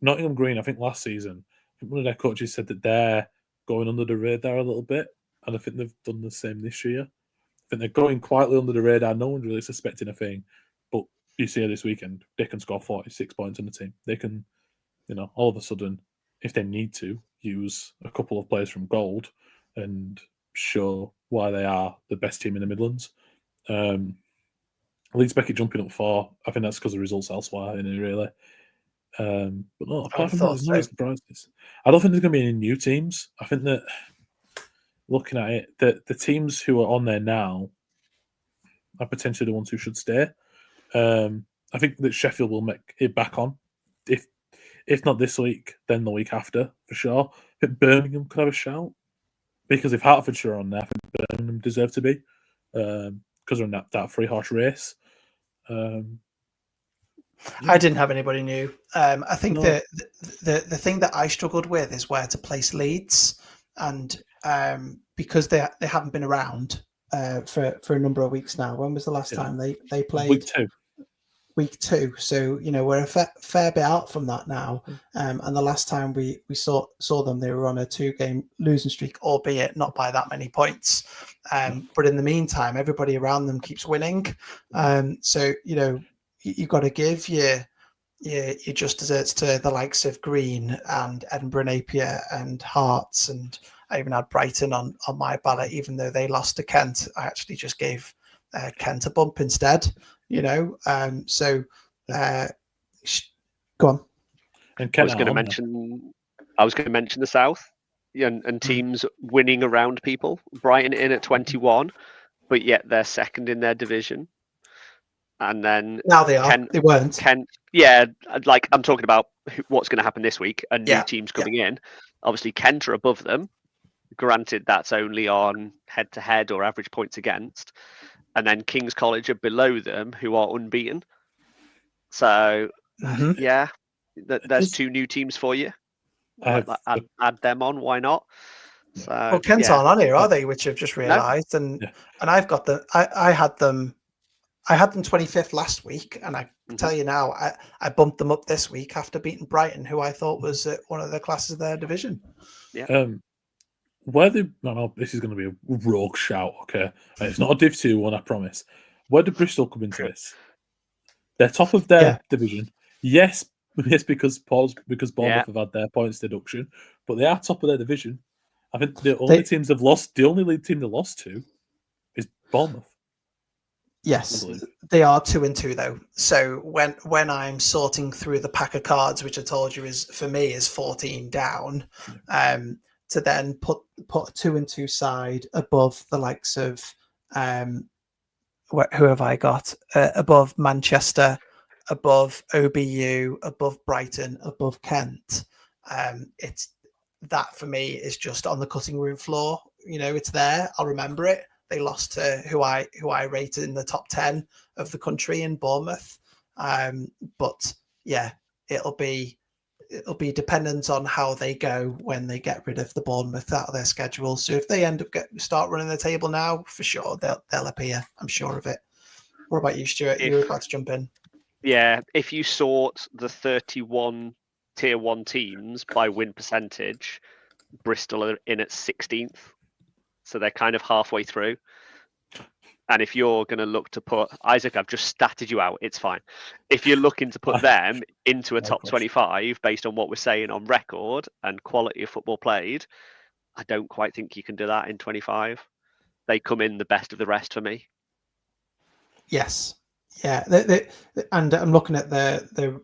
Nottingham Green. I think last season, one of their coaches said that they're going under the radar a little bit, and I think they've done the same this year. I think they're going quietly under the radar. No one's really suspecting a thing, but you see this weekend they can score 46 points on the team. They can, all of a sudden, if they need to, use a couple of players from gold and show why they are the best team in the Midlands. Leeds Beckett jumping up 4. I think that's because of results elsewhere, really. But no, apart from that, there's no surprises. I don't think there's going to be any new teams. I think that looking at it, the teams who are on there now are potentially the ones who should stay. I think that Sheffield will make it back on. If not this week, then the week after, for sure. I think Birmingham could have a shout. Because if Hertfordshire are on there, I think Birmingham deserve to be. Because they're in that 3-horse race. I didn't have anybody new. I think the thing that I struggled with is where to place Leeds. And because they haven't been around for a number of weeks now. When was the last time they played? Week 2. So, we're a fair bit out from that now. And the last time we saw them, they were on a 2-game losing streak, albeit not by that many points. But in the meantime, everybody around them keeps winning. So, you've got to give your just desserts to the likes of Green and Edinburgh Napier and Hearts, and I even had Brighton on my ballot, even though they lost to Kent. I actually just gave Kent a bump instead. So go on. And I was going to mention the South and teams winning around people. Brighton in at 21, but yet they're second in their division. And then now they are. They weren't. Kent, like I'm talking about what's going to happen this week and new teams coming in. Obviously, Kent are above them. Granted, that's only on head-to-head or average points against. And then King's College are below them, who are unbeaten. So, there's 2 new teams for you. Add them on. Why not? So, well, Kent aren't on here, are they? Which I've just realised, and I've got them. I had them 25th last week, and I can tell you now, I bumped them up this week after beating Brighton, who I thought was one of the classes of their division. Yeah. This is going to be a rogue shout, okay? It's not a Div 2 one, I promise. Where did Bristol come into this? They're top of their division. Yes, because Bournemouth have had their points deduction, but they are top of their division. I think the only league team they lost to is Bournemouth. Yes, they are 2-2 though. So when I'm sorting through the pack of cards, which I told you is 14 down, to then put a 2-2 side above the likes of who have I got above Manchester, above OBU, above Brighton, above Kent. It's that for me is just on the cutting room floor. It's there. I'll remember it. They lost to who I rated in the top 10 of the country in Bournemouth. But yeah, it'll be dependent on how they go when they get rid of the Bournemouth out of their schedule. So if they end up start running the table now, for sure they'll appear. I'm sure of it. What about you, Stuart? You were about to jump in. Yeah, if you sort the 31 tier 1 teams by win percentage, Bristol are in at 16th. So they're kind of halfway through. And if you're going to look to put Isaac, I've just statted you out. It's fine. If you're looking to put them into a top 25 based on what we're saying on record and quality of football played, I don't quite think you can do that in 25. They come in the best of the rest for me. Yes. Yeah. And I'm looking at the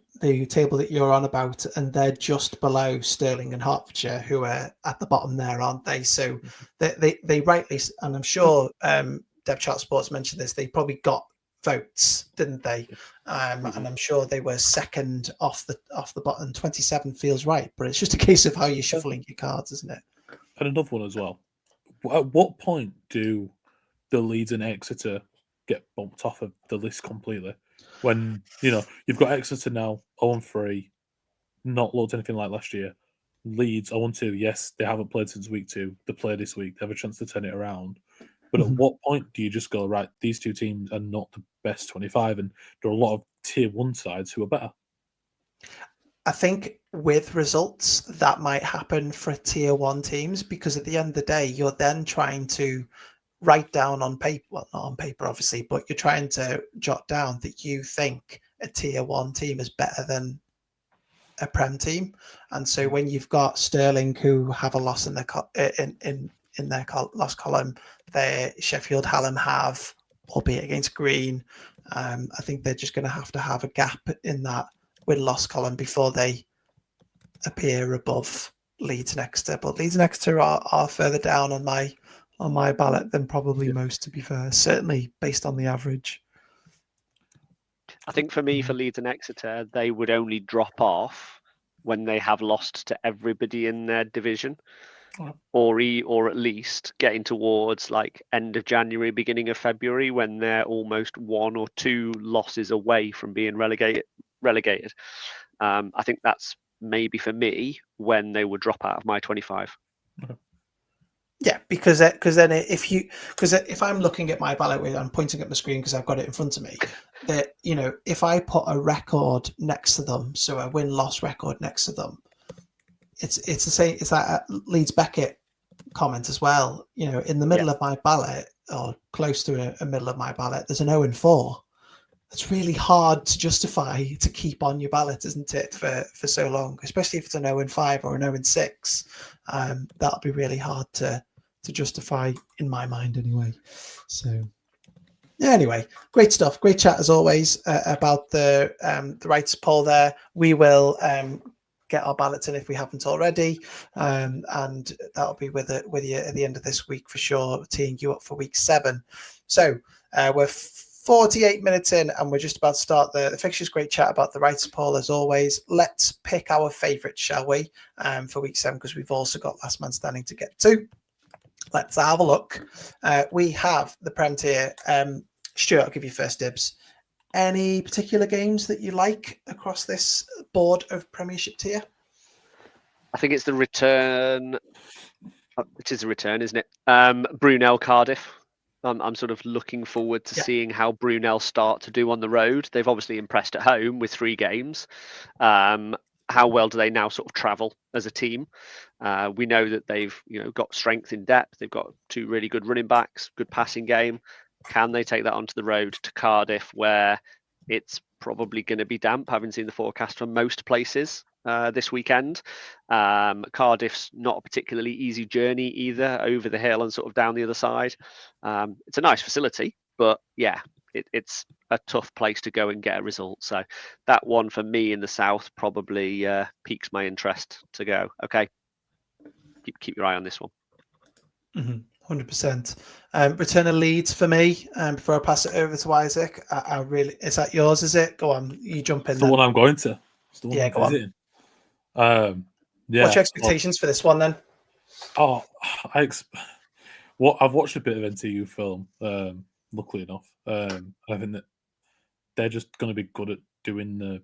table that you're on about, and they're just below Stirling and Hertfordshire, who are at the bottom there, aren't they? So they rightly, and I'm sure Dev Chart Sports mentioned this, they probably got votes, didn't they? And I'm sure they were second off the bottom. 27 feels right, but it's just a case of how you're shuffling your cards, isn't it? And another one as well. At what point do the Leeds and Exeter get bumped off of the list completely? When you've got Exeter now 0-3, not looked anything like last year. Leeds 0-2, yes, they haven't played since week 2. They play this week. They have a chance to turn it around. But at what point do you just go, right, these two teams are not the best 25, and there are a lot of tier 1 sides who are better? I think with results, that might happen for tier 1 teams, because at the end of the day, you're then trying to write down on paper, well, not on paper, obviously, but you're trying to jot down that you think a tier 1 team is better than a Prem team. And so when you've got Stirling, who have a loss in their in their loss column, Sheffield Hallam have, albeit against Green. I think they're just going to have a gap in that win-loss column before they appear above Leeds and Exeter. But Leeds and Exeter are further down on my ballot than probably most, to be fair, certainly based on the average. I think for me, for Leeds and Exeter, they would only drop off when they have lost to everybody in their division, or at least getting towards like end of January, beginning of February, when they're almost 1 or 2 losses away from being relegated. I think that's maybe for me when they would drop out of my 25. Yeah, because then if I'm looking at my ballot, I'm pointing at my screen because I've got it in front of me. That if I put a record next to them, so a win-loss record next to them, it's the same. It's that Leeds Beckett comment as well. In the middle of my ballot, or close to a middle of my ballot, there's an 0-4. It's really hard to justify to keep on your ballot, isn't it, for so long, especially if it's an 0-5 or an 0-6. That'll be really hard to justify in my mind anyway. So yeah, anyway, great stuff. Great chat as always about the rights poll there. We will get our ballots in if we haven't already, and that'll be with you at the end of this week for sure, teeing you up for week 7. So we're 48 minutes in, and we're just about to start the fixtures. Great chat about the rights poll as always. Let's pick our favourites, shall we, for week 7, because we've also got last man standing to get to. Let's have a look. We have the Prem tier. Stuart, I'll give you first dibs. Any particular games that you like across this board of Premiership tier? I think it's the return. It is a return, isn't it? Brunel Cardiff. I'm sort of looking forward to seeing how Brunel start to do on the road. They've obviously impressed at home with 3 games. How well do they now sort of travel as a team? We know that they've got strength in depth. They've got 2 really good running backs, good passing game. Can they take that onto the road to Cardiff, where it's probably going to be damp, having seen the forecast from most places this weekend? Cardiff's not a particularly easy journey either, over the hill and sort of down the other side. It's a nice facility, but yeah, it's a tough place to go and get a result. So that one for me in the south probably piques my interest to go. Okay. keep your eye on this one. 100%. Return of Leeds for me. Before I pass it over to Isaac, I really is that yours? Is it? Go on, you jump in. It's the one I'm going to. It's the one I'm go on. visiting. What's your expectations for this one then? I've watched a bit of NTU film, luckily enough. I think that they're just going to be good at doing the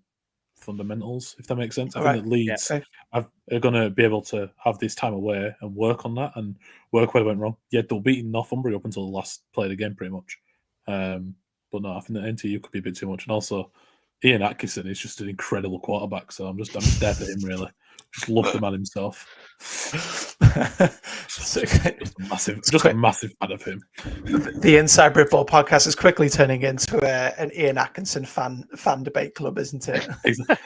fundamentals, if that makes sense. I think that Leeds are going to be able to have this time away and work on that and work where they went wrong. Yeah, they'll beat Northumbria up until the last play of the game, pretty much. But no, I think that NTU could be a bit too much. And also, Ian Atkinson is just an incredible quarterback, so I'm just there for him, really. Just love the man himself. just a massive fan of him. The Inside Britball podcast is quickly turning into an Ian Atkinson fan debate club, isn't it?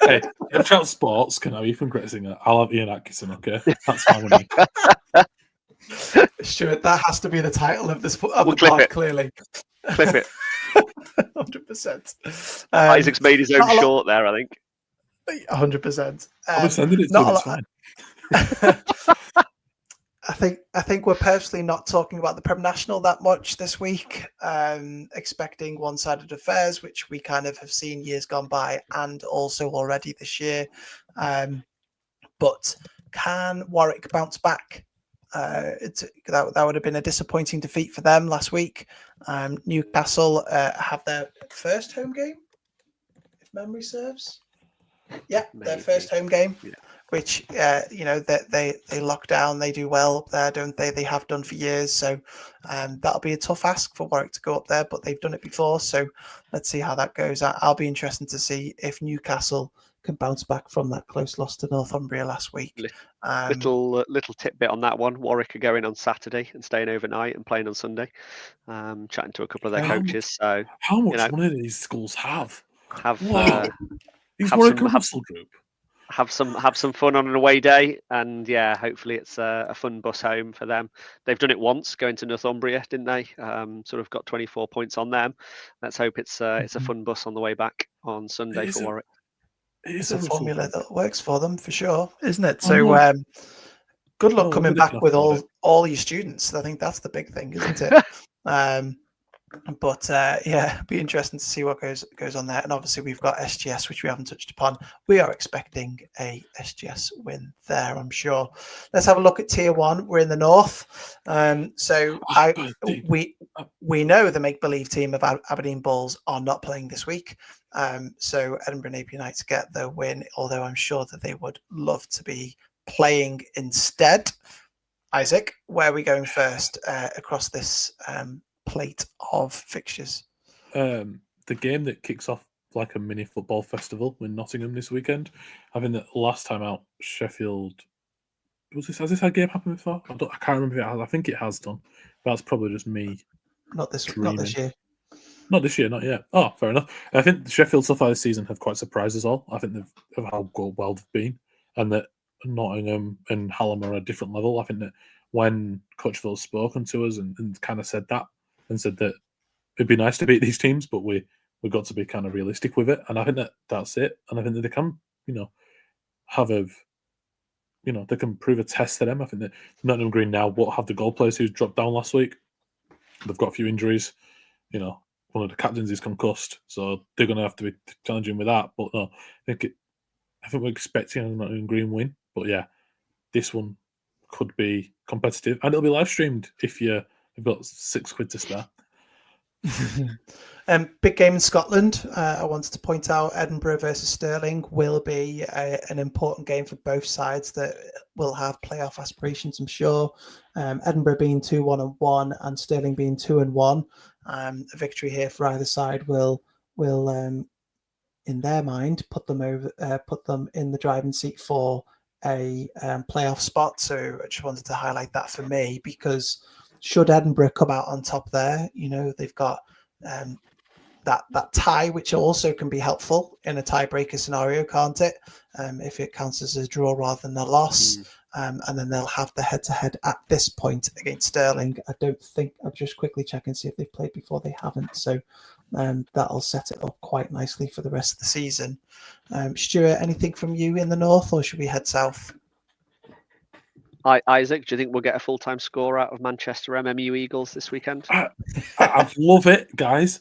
Hey, if Trout Sports can have Ethan Gretzinger, I'll have Ian Atkinson. Okay, that's fine with me. Stuart, that has to be the title of this the pod. Clearly, clip it. 100%. Isaac's made his own short there, I think. 100%. I'm sending it to him. It's fine. I think we're purposely not talking about the Prem National that much this week, expecting one-sided affairs, which we kind of have seen years gone by and also already this year. But can Warwick bounce back? That would have been a disappointing defeat for them last week. Newcastle have their first home game, if memory serves. Yeah, their first home game. Yeah. Which they lock down, they do well up there, don't they? They have done for years, so that'll be a tough ask for Warwick to go up there, but they've done it before, so let's see how that goes. I'll be interested to see if Newcastle can bounce back from that close loss to Northumbria last week. Little tidbit on that one: Warwick are going on Saturday and staying overnight and playing on Sunday. Chatting to a couple of their coaches. So how much money do these schools have? These Warwick and Russell group. Have some fun on an away day, and yeah, hopefully it's a fun bus home for them. They've done it once, going to Northumbria, didn't they? Sort of got 24 points on them. Let's hope it's a fun bus on the way back on Sunday for Warwick. It's a formula that works for them for sure, isn't it? So good luck coming back with all your students. I think that's the big thing, isn't it? But be interesting to see what goes on there. And obviously we've got SGS, which we haven't touched upon. We are expecting a SGS win there, I'm sure. Let's have a look at Tier 1. We're in the north. We know the make-believe team of Aberdeen Bulls are not playing this week. So Edinburgh Napier Knights get the win, although I'm sure that they would love to be playing instead. Isaac, where are we going first across this plate of fixtures? The game that kicks off like a mini football festival in Nottingham this weekend. I think that last time out, Sheffield has this game happened before? I can't remember if it has. I think it has done. That's probably just me. Not this year. Not this year, not yet. Oh, fair enough. I think Sheffield so far this season have quite surprised us all. I think of how well they've been, and that Nottingham and Hallam are on a different level. I think that when Crutchfield's spoken to us and kind of said that, and said that it'd be nice to beat these teams, but we've got to be kind of realistic with it. And I think that's it. And I think that they can, they can prove a test to them. I think that Nottingham Green now won't have the goal players who dropped down last week. They've got a few injuries. One of the captains is concussed, so they're going to have to be challenging with that. But no, I think we're expecting a Nottingham Green win. But yeah, this one could be competitive, and it'll be live streamed if you've got £6 to spare. Big game in Scotland. I wanted to point out Edinburgh versus Stirling will be an important game for both sides that will have playoff aspirations, I'm sure. Edinburgh being 2-1-1 and Stirling being 2-1. A victory here for either side will in their mind put them in the driving seat for a playoff spot. So I just wanted to highlight that for me, because should Edinburgh come out on top there, they've got that tie, which also can be helpful in a tiebreaker scenario, can't it? If it counts as a draw rather than a loss. And then they'll have the head-to-head at this point against Stirling. I'll just quickly check and see if they've played before. They haven't. So that'll set it up quite nicely for the rest of the season. Stuart, anything from you in the north, or should we head south? Isaac, do you think we'll get a full-time score out of Manchester MMU Eagles this weekend? I'd love it, guys.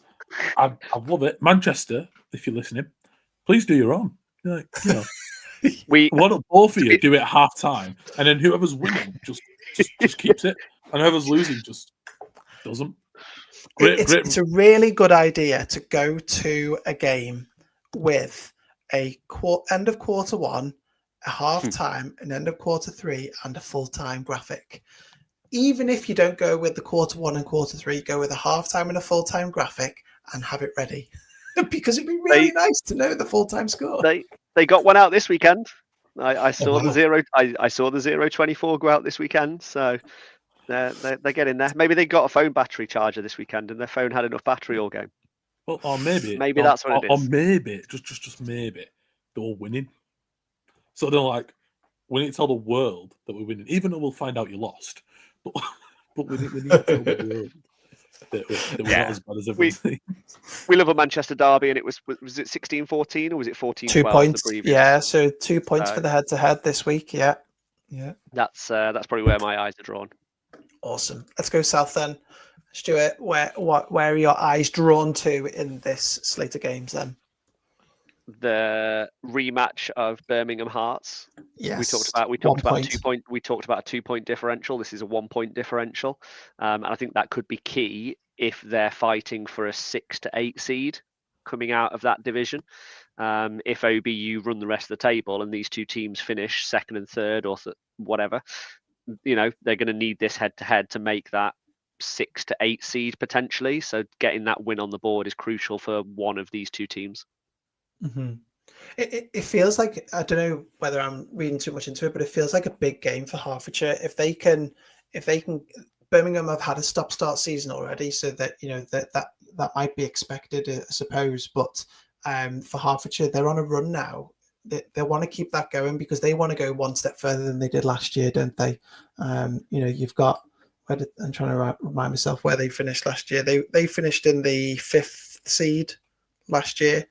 I'd love it. Manchester, if you're listening, please do your own. Like, why don't both of you do it at half time, and then whoever's winning just keeps it, and whoever's losing just doesn't. It's a really good idea to go to a game with a end of quarter one, a half time, an end of quarter three, and a full time graphic. Even if you don't go with the quarter one and quarter three, go with a half time and a full time graphic and have it ready, because it'd be really nice to know the full time score. They got one out this weekend. I saw the 024 go out this weekend, so they're getting there. Maybe they got a phone battery charger this weekend, and their phone had enough battery all game. Well, or maybe that's what it is. Or maybe just maybe they're all winning. So they're like, we need to tell the world that we're winning, even though we'll find out you lost. But we need to tell the world that we're not as bad as everyone thinks. We love a Manchester derby, and it was it 16-14 or was it 14-12? 2 points. Yeah, so 2 points for the head-to-head this week. Yeah. That's probably where my eyes are drawn. Awesome. Let's go south then, Stuart. Where are your eyes drawn to in this slate of games then? The rematch of Birmingham Hearts. Yes. We talked about 2 point. We talked about a 2 point differential. This is a 1 point differential, and I think that could be key if they're fighting for a 6 to 8 seed coming out of that division. If OBU run the rest of the table and these two teams finish second and third or whatever, they're going to need this head to head to make that 6 to 8 seed potentially. So getting that win on the board is crucial for one of these two teams. Mm-hmm. It feels like, I don't know whether I'm reading too much into it, but it feels like a big game for Hertfordshire. If they can, Birmingham have had a stop-start season already, so that that might be expected, I suppose. But for Hertfordshire, they're on a run now. They want to keep that going because they want to go one step further than they did last year, don't they? You've got. I'm trying to remind myself where they finished last year. They finished in the 5th seed last year.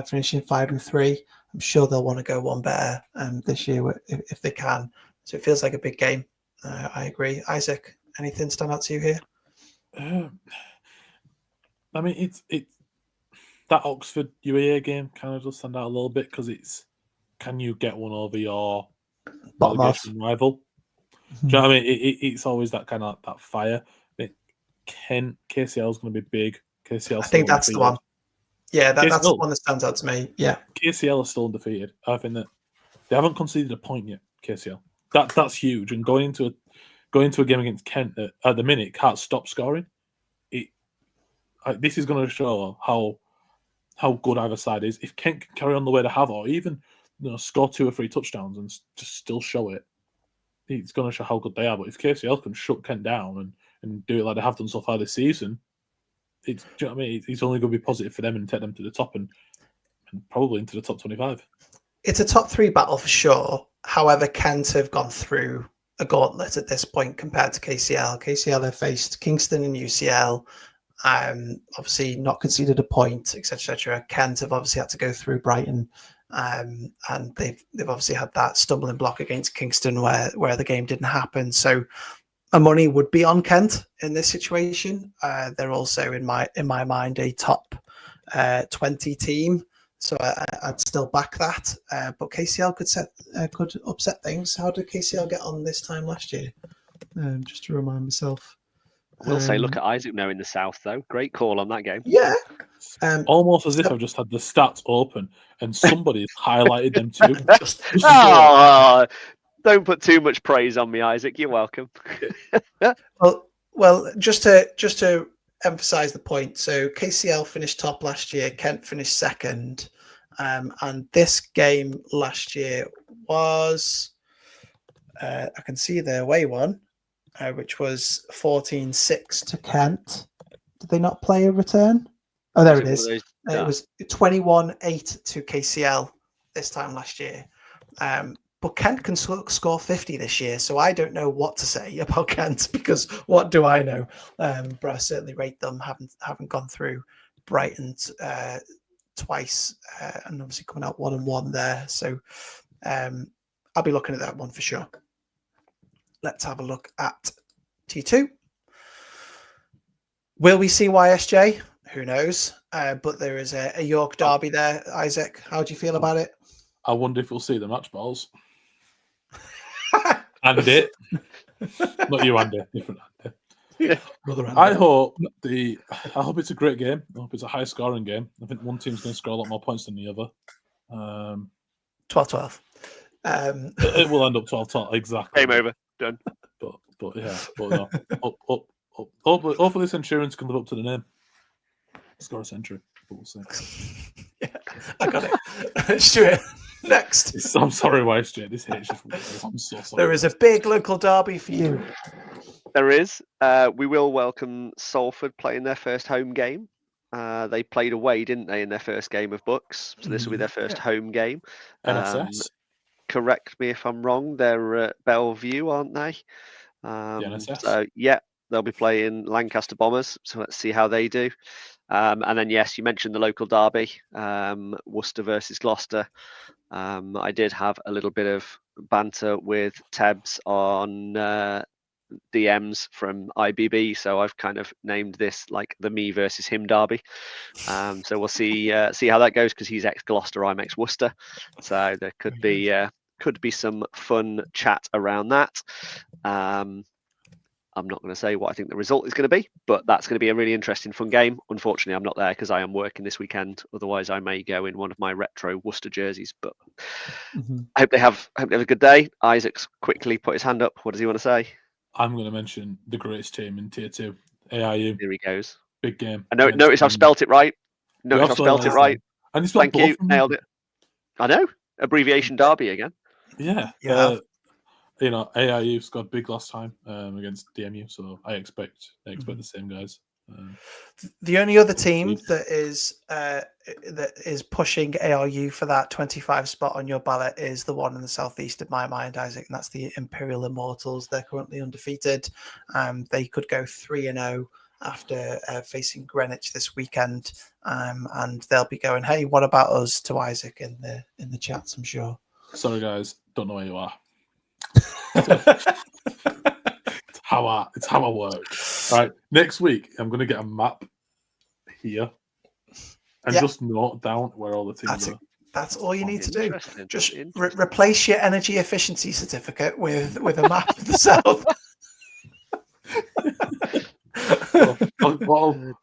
Finishing 5 and 3. I'm sure they'll want to go one better this year if they can. So it feels like a big game. I agree. Isaac, anything stand out to you here? I mean, it's that Oxford UEA game kind of does stand out a little bit because it's, can you get one over your relegation rival? Mm-hmm. Do you know what I mean? It's always that kind of that fire. KCL is going to be big. KCL. I think that's the one. Yeah, that's the one that stands out to me. Yeah, KCL is still undefeated. I think that they haven't conceded a point yet. KCL, that's huge. And going into a game against Kent at the minute can't stop scoring. This is going to show how good either side is. If Kent can carry on the way they have, or even score 2 or 3 touchdowns and just still show it, it's going to show how good they are. But if KCL can shut Kent down and do it like they have done so far this season, do you know what I mean? It's only going to be positive for them and take them to the top and probably into the top 25. It's a top 3 battle for sure. However, Kent have gone through a gauntlet at this point compared to KCL. KCL have faced Kingston and UCL, obviously not conceded a point, etc. Kent have obviously had to go through Brighton, and they've obviously had that stumbling block against Kingston where the game didn't happen. So my money would be on Kent in this situation. They're also in my mind a top 20 team, so I'd still back that. But KCL could upset things. How did KCL get on this time last year? Just to remind myself. I will say, look at Isaac now in the south, though. Great call on that game. Yeah. Almost as if I've just had the stats open and somebody's highlighted them too. Don't put too much praise on me, Isaac. You're welcome. well, just to emphasise the point. So KCL finished top last year. Kent finished second, and this game last year was I can see the away one, which was 14-6 to Kent. Did they not play a return? Oh, there it is. It was 21-8 to KCL this time last year. But Kent can score 50 this year, so I don't know what to say about Kent because what do I know? But I certainly rate them. Haven't gone through Brighton twice, and obviously coming out 1-1 there. So I'll be looking at that one for sure. let's have a look at T2. Will we see YSJ? Who knows? But there is a York derby there. Isaac, how do you feel about it? I wonder if we'll see the match balls. Andy. Not you, Andy. Different Andy. Yeah. Andy. I hope it's a great game. I hope it's a high scoring game. I think one team's going to score a lot more points than the other. 12-12. It will end up 12-12, exactly. Game over. Done. But yeah, no. Up. Hopefully Centurions can live up to the name. Score a century, but we'll see. Yeah, I got it. Stuart, next. I'm sorry, YSJ. This hates you. I'm so sorry. There is a big local derby for you. There is. We will welcome Salford playing their first home game. They played away, didn't they, in their first game of BUCS? So this will be their first home game. NSS. Correct me if I'm wrong. They're at Bellevue, aren't they? NSS. So yeah, they'll be playing Lancaster Bombers. So let's see how they do. And then yes, you mentioned the local derby, Worcester versus Gloucester. I did have a little bit of banter with Tebs on DMs from IBB, so I've kind of named this like the me versus him derby. So we'll see how that goes, because he's ex-Gloucester, I'm ex-Worcester, so there could be some fun chat around that. I'm not going to say what I think the result is going to be, but that's going to be a really interesting, fun game. Unfortunately, I'm not there because I am working this weekend. Otherwise, I may go in one of my retro Worcester jerseys. But I hope they have a good day. Isaac's quickly put his hand up. What does he want to say? I'm going to mention the greatest team in Tier 2, AIU. Here he goes. Big game. Notice I've spelt it right. Thank you. Nailed it. I know. Abbreviation derby again. Yeah. AIU scored big last time against DMU, so I expect the same guys. The only other team that is pushing ARU for that 25 spot on your ballot is the one in the southeast, in my mind, Isaac, and that's the Imperial Immortals. They're currently undefeated. They could go 3-0 after facing Greenwich this weekend, and they'll be going, "Hey, what about us?" to Isaac in the chats, I'm sure. Sorry, guys, don't know where you are. It's how I work. All right, next week I'm going to get a map here and just note down where all the teams are. That's all you need to do. Just replace your energy efficiency certificate with a map of the south.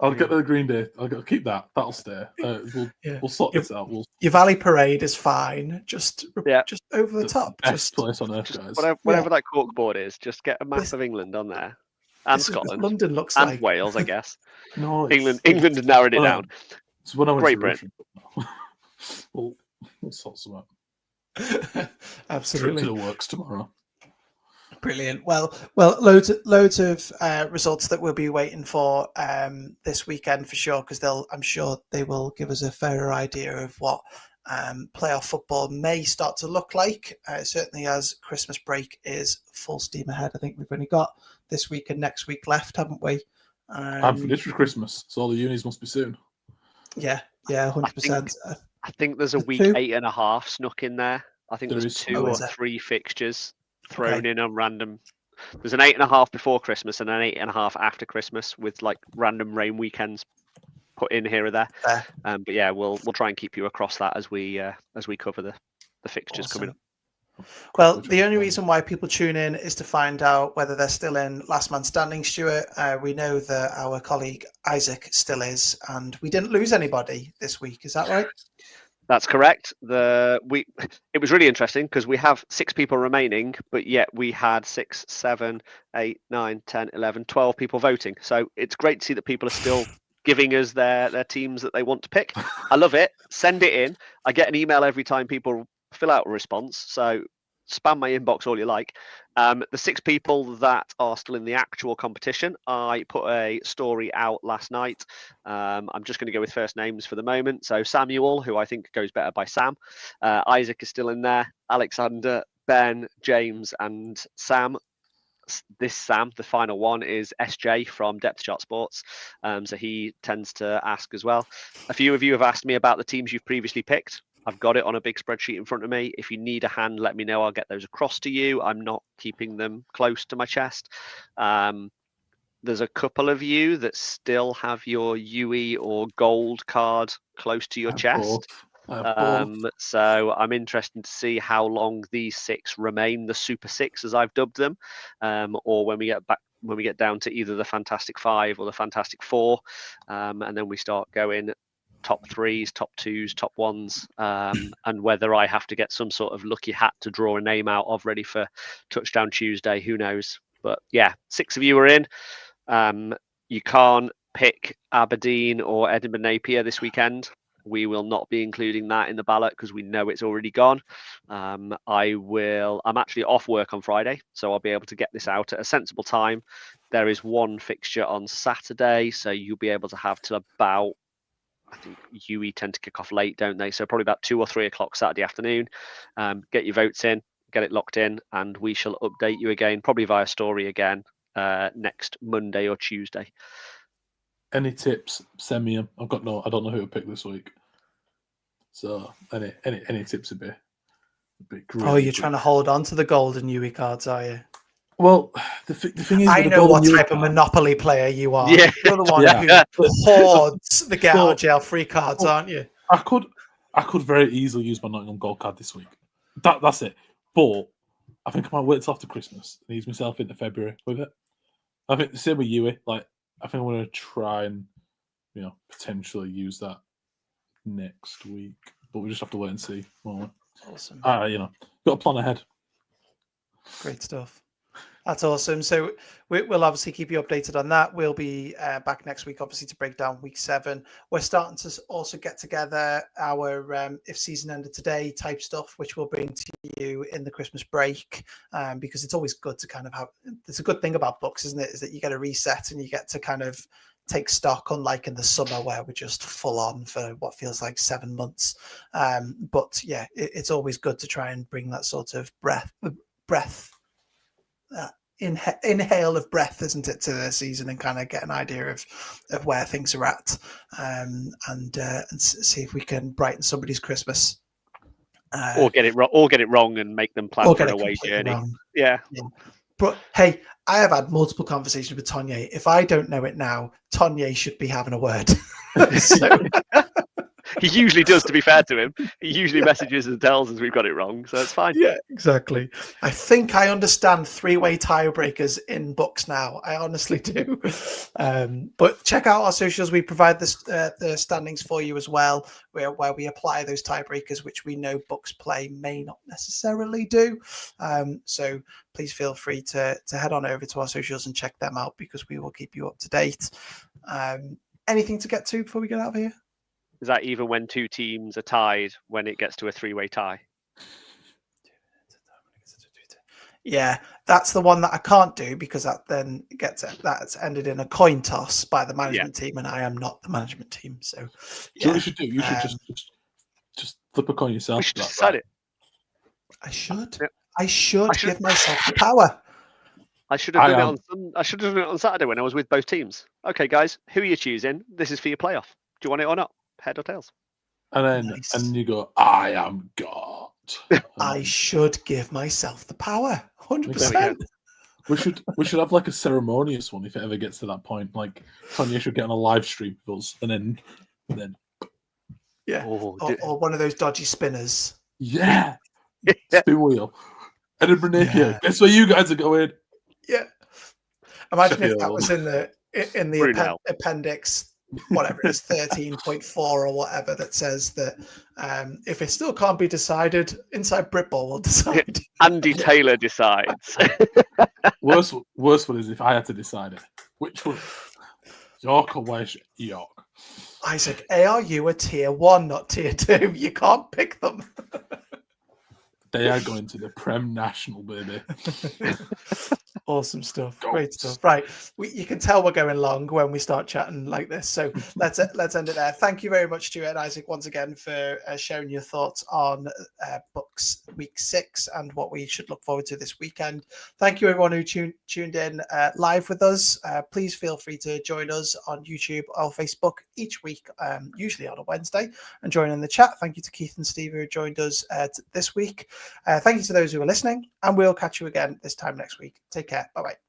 I'll get the Green Day. I'll keep that. That'll stay. We'll sort this out. Your Valley Parade is fine. Just over the top. Best place on earth, guys. Whatever that corkboard is, just get a map of England on there, and Scotland, London looks and like Wales, I guess. No, England had narrowed it down. It's when I went Great to Britain. We'll sort some out. Absolutely. Trip to the works tomorrow. Brilliant. Well, loads of results that we'll be waiting for this weekend for sure, because I'm sure they will give us a fairer idea of what playoff football may start to look like. Certainly, as Christmas break is full steam ahead. I think we've only got this week and next week left, haven't we? I'm finished for Christmas, so all the unis must be soon. Yeah, 100%. I think there's a week 8.5 snuck in there. I think there's 2 or 3 fixtures thrown in on random. There's an 8.5 before Christmas and an 8.5 after Christmas, with like random rain weekends put in here or there. But yeah, we'll try and keep you across that as we cover the fixtures coming up. Well, the only reason why people tune in is to find out whether they're still in last man standing, Stuart. We know that our colleague Isaac still is, and we didn't lose anybody this week. Is that right? That's correct. It was really interesting because we have 6 people remaining, but yet we had 6, 7, 8, 9, 10, 11, 12 people voting. So it's great to see that people are still giving us their teams that they want to pick. I love it. Send it in. I get an email every time people fill out a response. So spam my inbox all you like. The 6 people that are still in the actual competition, I put a story out last night. I'm just going to go with first names for the moment. So Samuel, who I think goes better by Sam. Isaac is still in there. Alexander, Ben, James, and Sam. This Sam, the final one, is SJ from Depth Chart Sports. So he tends to ask as well. A few of you have asked me about the teams you've previously picked. I've got it on a big spreadsheet in front of me. If you need a hand, let me know. I'll get those across to you. I'm not keeping them close to my chest. There's a couple of you that still have your UE or gold card close to your chest. So I'm interested to see how long these 6 remain the Super 6, as I've dubbed them, or when we get down to either the Fantastic 5 or the Fantastic 4, and then we start going top 3s, top 2s, top 1s, and whether I have to get some sort of lucky hat to draw a name out of ready for Touchdown Tuesday, who knows. But yeah, 6 of you are in. You can't pick Aberdeen or Edinburgh Napier this weekend. We will not be including that in the ballot because we know it's already gone. I'm actually off work on Friday, so I'll be able to get this out at a sensible time. There is one fixture on Saturday, so you'll be able to have till about, I think UE tend to kick off late, don't they? So probably about 2 or 3 o'clock Saturday afternoon. Get your votes in, get it locked in, and we shall update you again, probably via story again, next Monday or Tuesday. Any tips? Send me them. I don't know who to pick this week. So any tips would be great. Oh, you're trying to hold on to the golden UE cards, are you? Well, the thing is, I know what type of Monopoly player you are. Yeah. You're the one who hoards the get out of jail free cards, aren't you? I could very easily use my Nottingham gold card this week. That's it. But I think I might wait till after Christmas and ease myself into February with it. I think the same with UE. Like, I think I'm going to try and, potentially use that next week. But we just have to wait and see. Awesome. Got a plan ahead. Great stuff. That's awesome. So we'll obviously keep you updated on that. We'll be back next week, obviously, to break down week 7. We're starting to also get together our if season ended today type stuff, which we'll bring to you in the Christmas break, because it's always good to kind of have. It's a good thing about books, isn't it? Is that you get a reset and you get to kind of take stock, unlike in the summer where we're just full on for what feels like 7 months. But yeah, it's always good to try and bring that sort of breath. Inhale of breath, isn't it, to the season, and kind of get an idea of where things are at, and see if we can brighten somebody's Christmas, or get it wrong and make them plan for an away journey. Yeah. But hey, I have had multiple conversations with Tonye. If I don't know it now, Tonye should be having a word. He usually does, to be fair to him. He usually messages and tells us we've got it wrong, so it's fine. Yeah, exactly. I think I understand 3-way tiebreakers in books now. I honestly do. But check out our socials. We provide the standings for you as well, where we apply those tiebreakers, which we know books play may not necessarily do. So please feel free to head on over to our socials and check them out, because we will keep you up to date. Anything to get to before we get out of here? Is that even when 2 teams are tied, when it gets to a 3-way tie? Yeah, that's the one that I can't do, because that's ended in a coin toss by the management team, and I am not the management team. So, yeah. So what you should do? You should just flip a coin yourself. We should decide it. I should. Yeah. I should give myself the power. I should have done it on Saturday when I was with both teams. Okay, guys, who are you choosing? This is for your playoff. Do you want it or not? Head or tails? And then and you go, I am God. I should give myself the power. 100%. We should have like a ceremonious one if it ever gets to that point. Like Tonye should get on a live stream with us, and then yeah, or one of those dodgy spinners. Yeah, spin wheel. Edinburgh Napier. Guess where you guys are going? Yeah. Imagine if that was in the appendix. Whatever it is, 13.4 or whatever, that says that if it still can't be decided, Inside Britball will decide. Andy Taylor decides. Worst one is if I had to decide it. Which one? York or West York? Isaac, ARU are tier 1, not tier 2. You can't pick them. They are going to the Prem National, baby. Awesome stuff. Great stuff. Right. You can tell we're going long when we start chatting like this. So let's end it there. Thank you very much, Stuart and Isaac, once again, for sharing your thoughts on BUCS week 6 and what we should look forward to this weekend. Thank you, everyone who tuned in live with us. Please feel free to join us on YouTube or Facebook each week, usually on a Wednesday, and join in the chat. Thank you to Keith and Steve who joined us this week. Thank you to those who are listening, and we'll catch you again this time next week. Take care. Bye-bye.